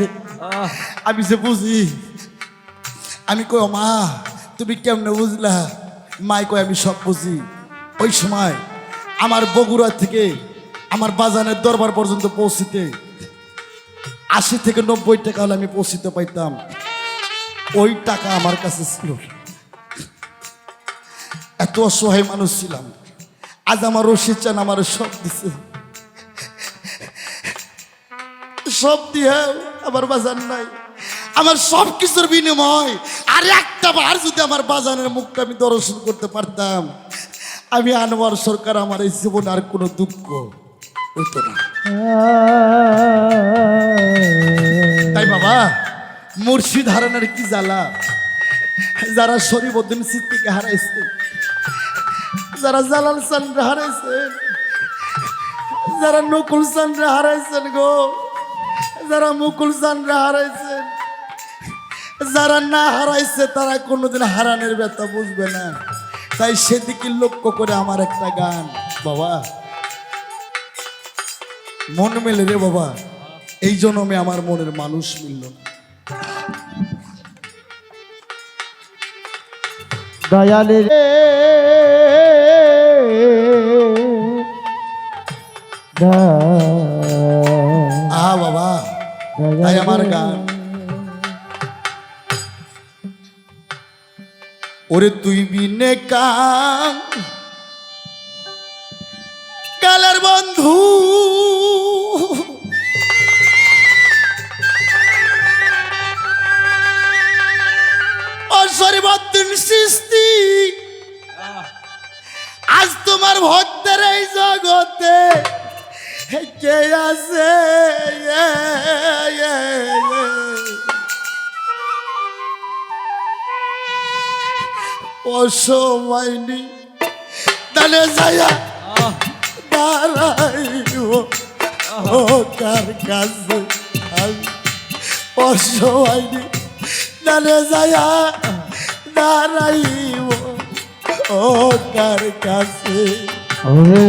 [SPEAKER 1] আমি যে বুঝি, আমি কই ও মা তুমি কেমনে বুঝলা? মাই কয় আমি সব বুঝি। ওই সময় আমার বগুড়া থেকে আমার বাজানের দরবার পর্যন্ত পৌঁছিতে 80 থেকে 90 টাকা হলে আমি পৌঁছিতে পাইতাম। ওই টাকা আমার কাছে ছিল, এত অসহায় মানুষ ছিলাম। আজ আমার রশিদ চান আমার সব দিছে, সব দিয়ে আমার বাজার নাই। আমার সব কিছুর বিনিময় আর একটা বার যদি আমার বাজানের মুখটা আমি দর্শন করতে পারতাম, আমি আনোয়ার সরকার, আমার এই জীবনে আর কোনো দুঃখ হইতো না। তাই বাবা, মুর্শিদ হারানোর কি জ্বালা। যারা শরীফউদ্দিন সিদ্দিককে হারাইছে, যারা জালাল চাঁদরে হারাইছেন, যারা নকুল চাঁদরে হারাইছেন গো, যারা মুকুল চাঁদরে হারাইছেন, যারা না হারাইছে তারা কোনোদিন হারানোর ব্যথা বুঝবে না। তাই সেদিকে লক্ষ্য করে আমার একটা গান। বাবা মন মেলে রে বাবা, এই জন্মে আমার মনের মানুষ মিলল না।
[SPEAKER 2] দয়ালে রে
[SPEAKER 1] বাবা, তাই আমার গান। ওরে তুই বিনে কালের বন্ধু, শরীফউদ্দিন চিশতি, আজ তোমার ভক্তের এই জগতে কে আছে? অসময়নি তাহলে যাইয়া দাঁড়াইব ও কার কাছে, অসময়নি তাহলে যাইয়া দাঁড়াইব ও কার কাছে।
[SPEAKER 2] ওরে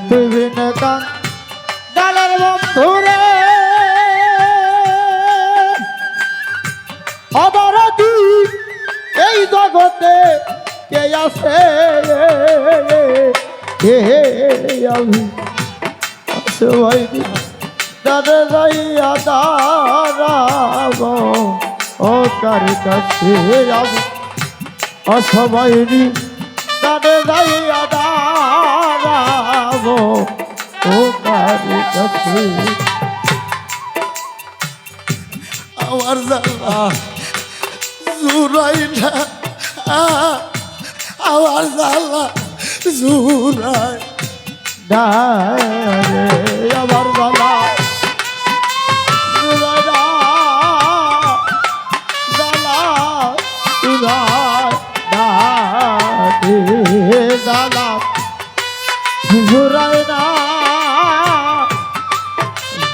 [SPEAKER 2] তুই বিনে কালের বন্ধু রে, অবরতি এই জগতে কে আছে? আমি সবাই দাদা যাইয়া দাঁড়াব ও কার কাছে। আমি অসবাই দাদা যাইয়া দাঁড়াব ও কার কাছে।
[SPEAKER 1] আমার জ্বালা জুড়াই না, আমার জ্বালা জুড়াই
[SPEAKER 2] না রে, আমার জ্বালা জুড়াই না, জ্বালা জুড়াই না রে, জ্বালা জুড়াই না,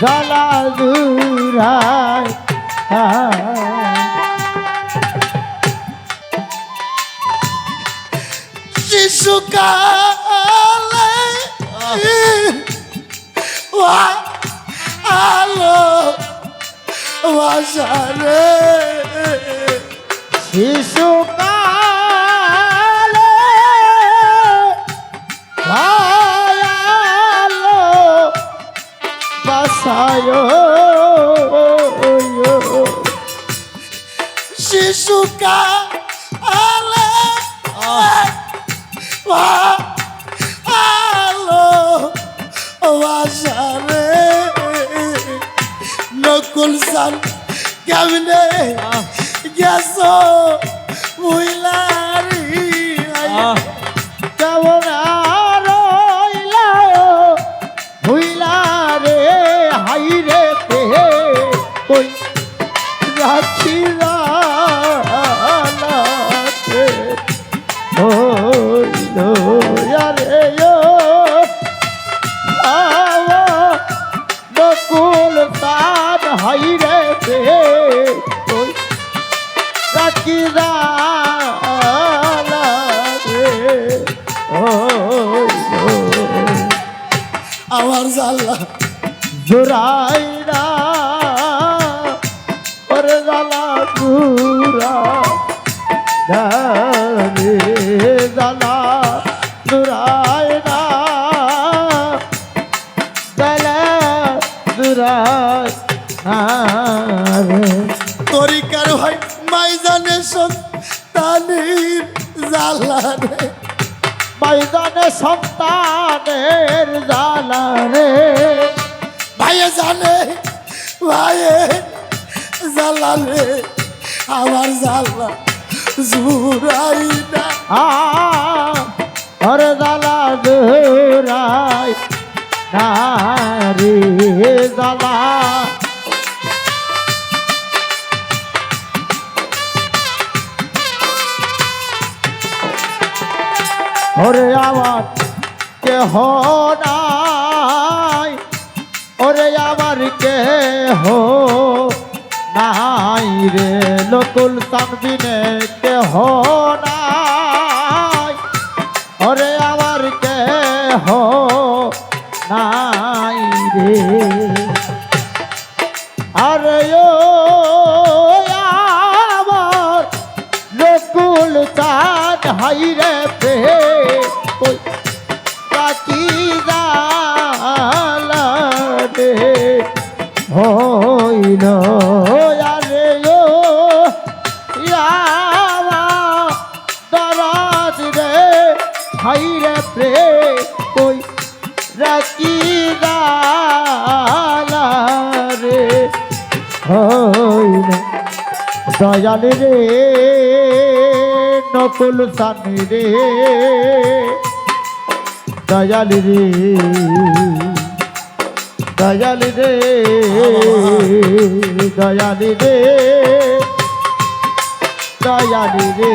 [SPEAKER 2] জ্বালা জুড়াই না।
[SPEAKER 1] শিশুকালে আলো বাসারে,
[SPEAKER 2] শিশুকালে আলো বাসায়,
[SPEAKER 1] শিশুকালে আলো বাসারে, নকুল চাঁদ কেমনে গেছো মুইলারি,
[SPEAKER 2] কেমন রইলা ভুইলা রে, হাই রে তে কই রাখি রাতে হইলো রে নকুল চাঁদ, হাই রে তে কই রাখি রাতে
[SPEAKER 1] আমার জ্বালা
[SPEAKER 2] জোরাই না, ওরে জ্বালা জুরা রে, জ্বালা জোরাই না, জ্বালা জুরাই না রে।
[SPEAKER 1] তরিকার হয় মাইজানে সন্তানের জ্বালা রে,
[SPEAKER 2] ময়দানে সন্তানের জ্বালা রে,
[SPEAKER 1] ভাইয়ে জানে ভাইয়ে জ্বালা রে, আমার জ্বালা জুড়াই না
[SPEAKER 2] আরে জালা জোরাই না রে জালা ওরে আমার কেহ নাই ওরে আমার কেহ নাই রে লোকুল তানবিনে কেহ নাই ওরে আমার কেহ নাই রে আরে ও আমার লোকুল চাঁদ হাই রে পে কই কাকি জালা রে হইল আরে ও ইয়ামা দরাজ রে হাই রে প্রে কই রাকি জালা রে হইল দয়াল রে নকুল সানি রে দয়াল রে দয়াল রে দয়াল রে দয়াল রে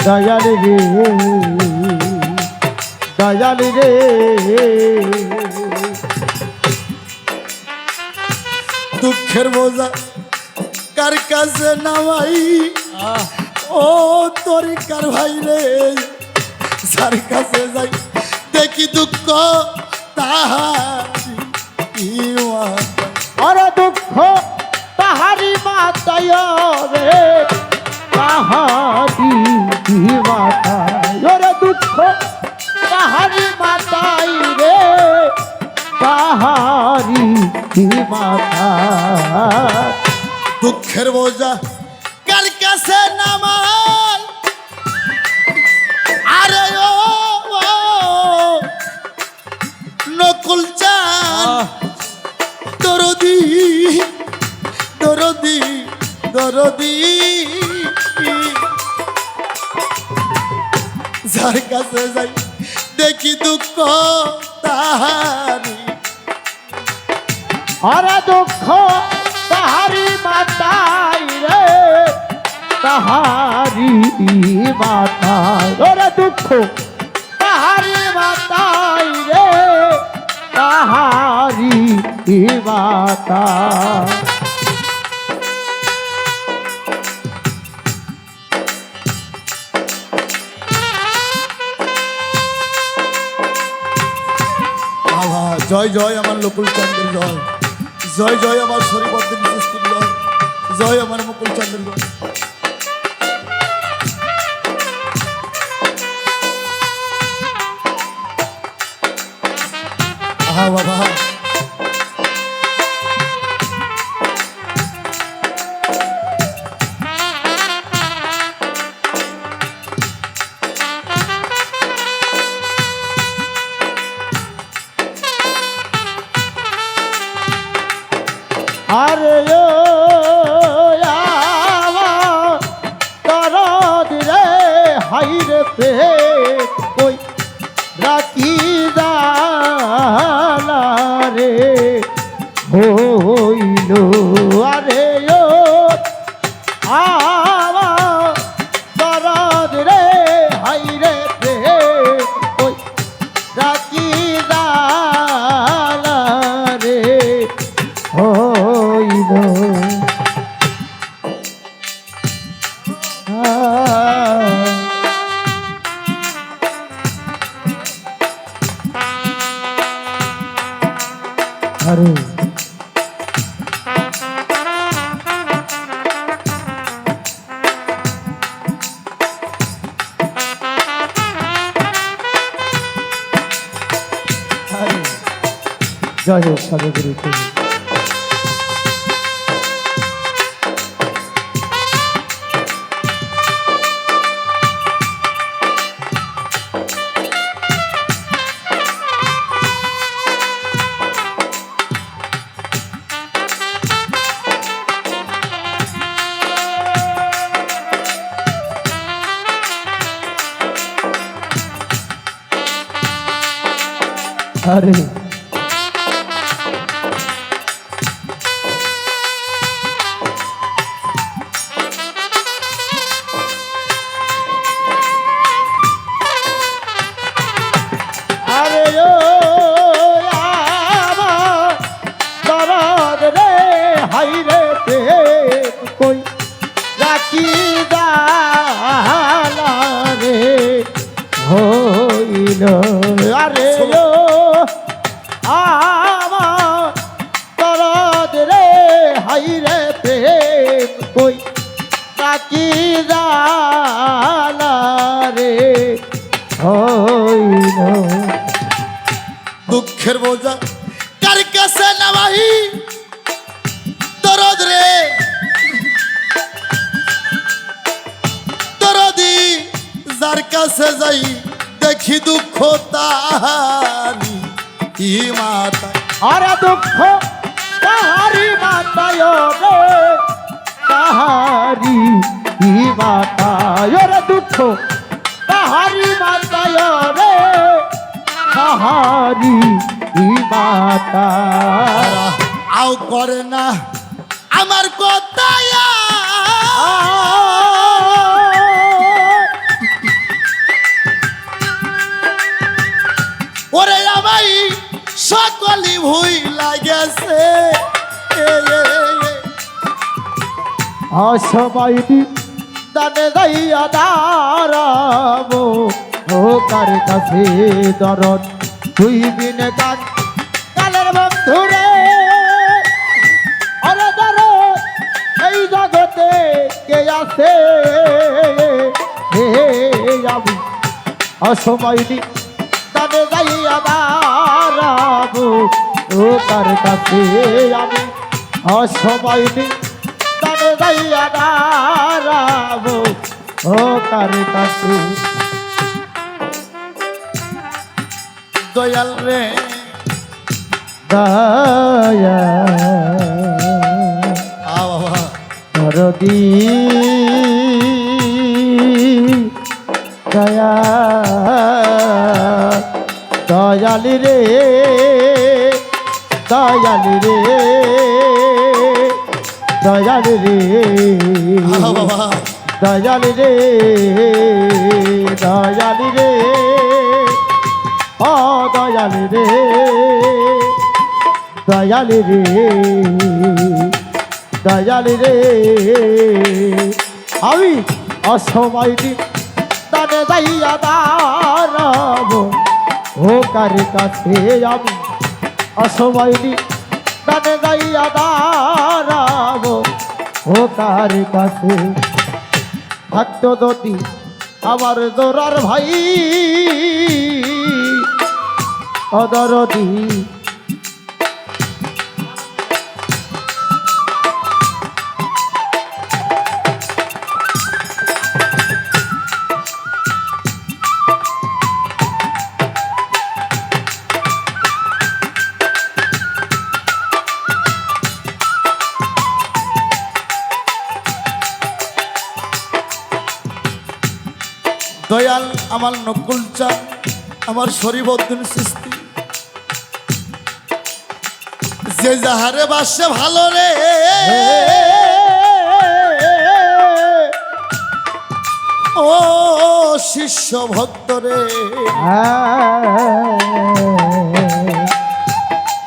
[SPEAKER 2] দয়াল রে দয়াল রে
[SPEAKER 1] দুঃখের বোঝা কার কাছে নামাই ও তোর কার ভাই রে যার কাছে যাই দেখি দুঃখ তাহারি
[SPEAKER 2] অরে দুঃখ তাহারি মাতায় রে তাহারি মাতায় ওরে দুঃখ তাহারি মাতাই রে তাহারি মাতায়
[SPEAKER 1] দুঃখের বোঝা কার কাছে নামাই আরে ও নকুল চান দরদি দরদি দরদি যার কাছে যাই দেখি দুঃখ তাহারি
[SPEAKER 2] অরে দুঃখ তাহারি মাতাই রে তাহারি মাতাই ওরে দুঃখ তাহারি মাতাই রে তাহারি মাতাই
[SPEAKER 1] বাবা জয় জয় আমার লোকুল চন্দ্রের জয় জয় জয় আমার শরীবদ্দিন সৃষ্টির জয় জয় আমার মুকুল চন্দ্রের জয় আহা বাবা
[SPEAKER 2] আরে ও দরদ রে হাই রে পে কই রাখি জালা রে হইল আরে ও দরদ রে হাই রে পে কই রাখি জালা রে হইল আরে জয় হোক সর্বগুরু তুমি আরে আরে ও আমার দরদ রে হাই রে প্রেম কই রাখি দালা রে হইল আরে ও আমার দরদ রে হাই রে প্রেম কই রাখি দালা রে হইল
[SPEAKER 1] দুঃখের বোঝা কার কাছে নামাই দরদ রে দরদি যার কাছে যাই দেখি দুঃখ তাহারি কি মাতা
[SPEAKER 2] আরে দুঃখ তাহারি মাতায় রে তাহারি ই মাতায় রে দুঃখ তাহারি মাতায় রে তাহারি ই মাতা
[SPEAKER 1] আও করে না আমার কথা ওরে আমাই সকলি ভুই লাগেছে
[SPEAKER 2] সবাইটি দানে দাইয়া দাঁড়াবো ও কার কাছে দরদ তুই বিনে গান কালের বন্ধুরে আরে দরদ এই জগতে কে আছে হে আমি অসময়টি দানে দাইয়া দাঁড়াবো ও কার কাছে আমি অসময়টি দানে দাইয়া দাঁড়াবো ও কার কাছে
[SPEAKER 1] দয়াল রে
[SPEAKER 2] দয়া
[SPEAKER 1] বাবা
[SPEAKER 2] দরদি দয়া দয়ালি রে দয়ালি রে দয়ালি রে
[SPEAKER 1] বাবা
[SPEAKER 2] দয়ালি রে দয়ালি রে ও দয়ালি রে দয়ালি রে দয়ালি রে আমি অসময়টি দানে দাইয়া দাঁড়াবো ও কার কাছে আমি অসময়টি দানে দাইয়া দাঁড়াবো ও কার কাছে থাকতো যদি আমার দোরার ভাই অদরদি
[SPEAKER 1] দয়াল আমার নকুল চাঁদ আমার শরীফউদ্দিন চিশতি যে যাহারে বাসে ভালো রে ও শিষ্য ভক্ত রে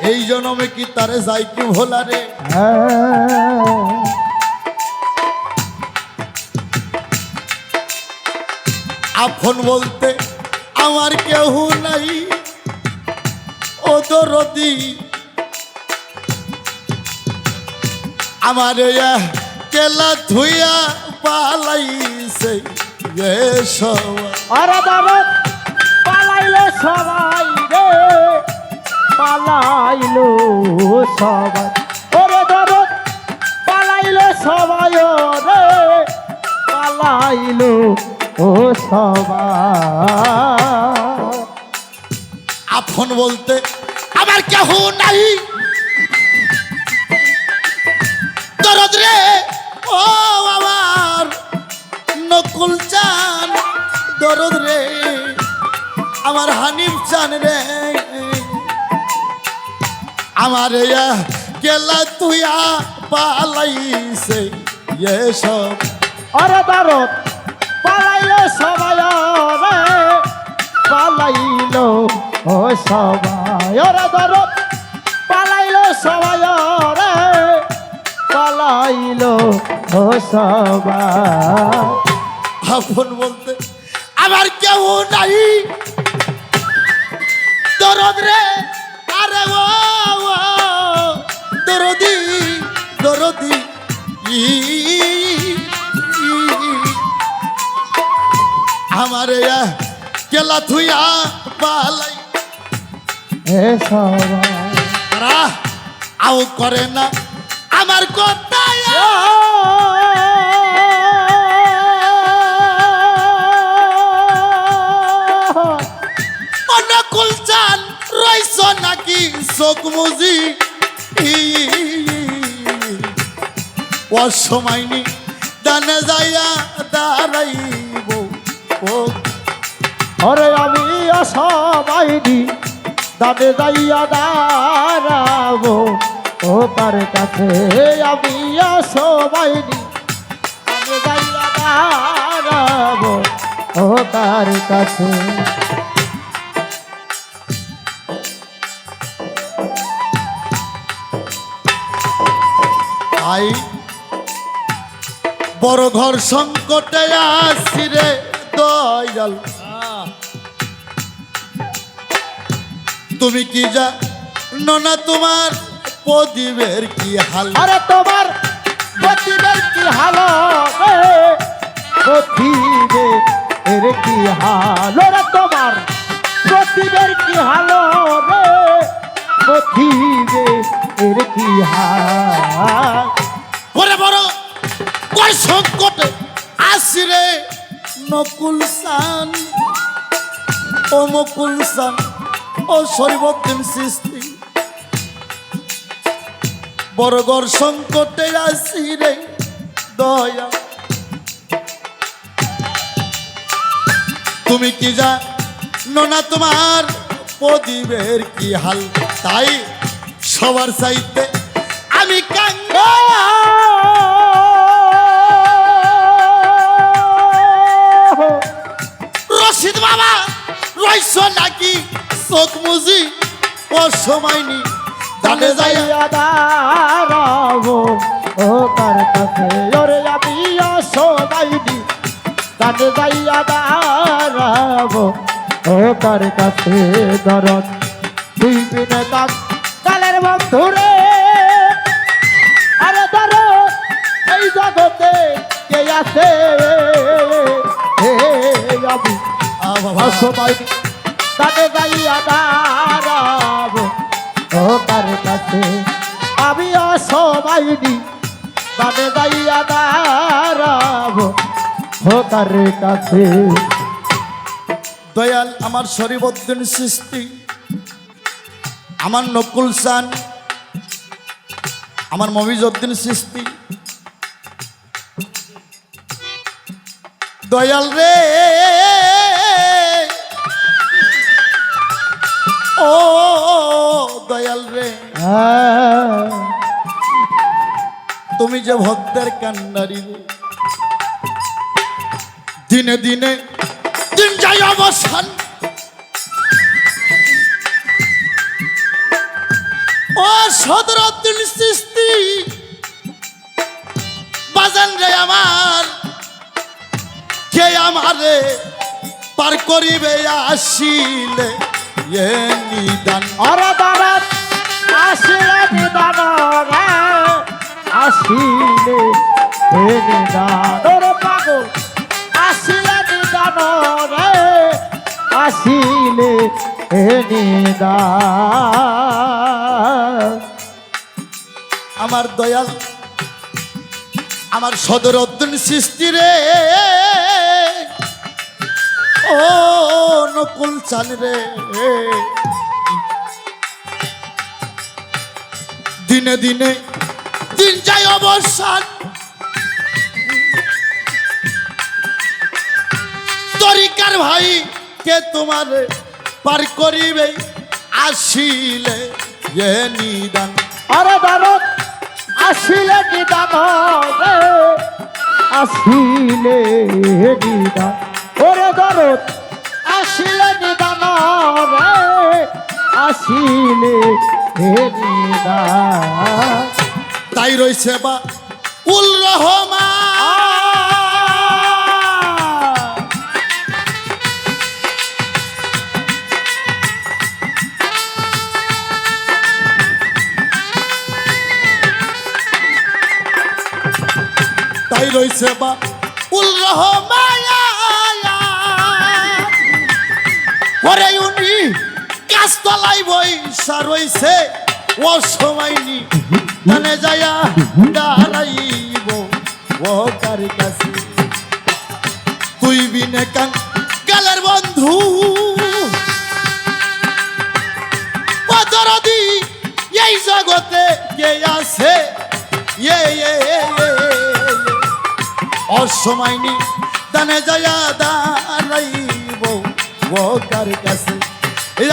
[SPEAKER 1] এই জন্মে কি তারে যাই কি ভোলা রে আপন বলতে আমার কেউ নাই ও দরদি আমার কেলা ধুইয়া পালাইছে
[SPEAKER 2] আরে দরদ পালাইলো সবাই রে পালাইলো সবাই ওরে দরদ পালাইলো সবাই রে পালাইলো ও সবাই
[SPEAKER 1] আপন বলতে আমার কেহ নাই দরদ রে ও আমার নকুল চান দরদ রে আমার হানিফ চান রে আমার গেলা তুইয়া পালাইছে এসব
[SPEAKER 2] আরে দারত পালাইলো সবাই রে পালাইলো ও সবাই আরে দারত পালাইলো সবাই রে পালাইলো ও সবাই
[SPEAKER 1] আপন বলতে আমার কেউ নাই দরদ রে আরে ও দরদি দরদি আমার কেলা থুইয়া পালাই
[SPEAKER 2] এ সবাই
[SPEAKER 1] তারা আও করে না আমার কথা অনুকূল চান রইছ নাকি চোখ মুজি অসময়নি দানে যাইয়া দাঁড়াইব ও
[SPEAKER 2] ওরে আমি সবাইনি দাদে যাইয়া দাঁড়াবো ও তার কাছে আমি সবাইনি দাদে যাইয়া দাঁড়াবো ও তার কাছে
[SPEAKER 1] আই বড় ঘর সংকটে আসি রে দয়াল তুমি কি যা না তোমার প্রদীপের কি হাল
[SPEAKER 2] আরে তোমার প্রতিবের কি হালো প্রতিবে এর কি হালো রে তোমার প্রতিবের কি হালো রে প্রতিবে এর কি হাল
[SPEAKER 1] ওরে বড় কই সংকটে আসি রে নকুল সান ও মকুল সান ও শরীফউদ্দিন চিশতি বড়গড় সংকটে আসি রে দয়া তুমি কি যা না তোমার প্রদীপের কি হাল তাই সবার চাইতে আমি কাঙ্গা রশিদ বাবা রইছ নাকি চোখ মুজি ও সময়নি দানে যাইয়া
[SPEAKER 2] দাঁড়াবো ও তার কাছে ওরে আমি সবাইনি দানে যাইয়া দাঁড়াবো ও তার কাছে দরদ দুই বিনে কাক কালের বন্ধুরে আরে দরদ এই জগতে কে আছে আমি
[SPEAKER 1] বাবা
[SPEAKER 2] সবাইনি দানে যাইয়া দাঁড়াবো ও তার কাছে আমি সবাইনি দানে যাইয়া দাঁড়াবো ও তার কাছে
[SPEAKER 1] দয়াল আমার শরীফউদ্দিন চিশতি আমার নকুল চান আমার মফিজউদ্দিন চিশতি দয়াল রে ও দয়াল রে তুমি যে ভক্তের কান্নারি রে দিনে দিনে দিন যাই অবসান ও সদরউদ্দিন চিশতি বাজান রে আমার কে আমারে পার করিবে আসিলে এ নিদান
[SPEAKER 2] ওরে দাঁড়াত আসিলে নিদান রে আসিলে এ নিদান ওরে পাগল আসিলে নিদান রে আসিলে এ নিদান
[SPEAKER 1] আমার দয়াল আমার সদরউদ্দিন চিশতি রে ও নকুল চান রে দিনে দিনে দিন যাই অবসান তরিকার ভাই কে তোমার পার করিবে আসিলে এ নিদান
[SPEAKER 2] আরে দানব আসিলে নিদান রে আসিলে নিদান ওরে দরদ আসিলে নিদান রে আসিলে নিদান
[SPEAKER 1] তাই রইছে বা উল রহমান তাই রইছে বা উল রহমান ওরে উনি গাছতলাই বইসা রইছে ও সময়নি তানে যায়া দাঁড়াইব ও কার কাছে তুই বিনে কান গালের বন্ধু ও দরদি এই জগতে কে আছে অসময়নি তানে যায়া দাঁড়াইব ও কার কাছে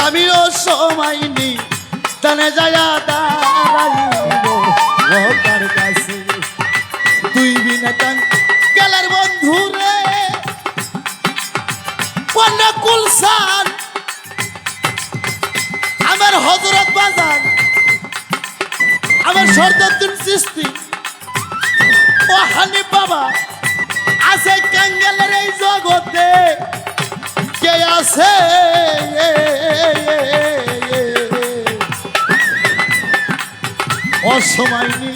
[SPEAKER 1] আমি অসময়নি তানে যায়া দাঁড়াইব ও কার কাছে তুই বিনা কান গেলার বন্ধু রে অন্য কুলসান আমার হযরত বাজান আমার সরদারুদ্দিন চিশতি ও হানিফ বাবা আছে কাঙ্গালের এই জগতে কে আছে অসময়নি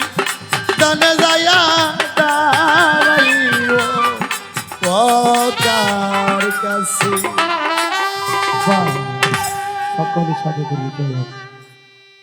[SPEAKER 1] তানে যায়া দাঁড়াইব কার কাছে
[SPEAKER 2] সকলের সাথে গর্বিত হোক।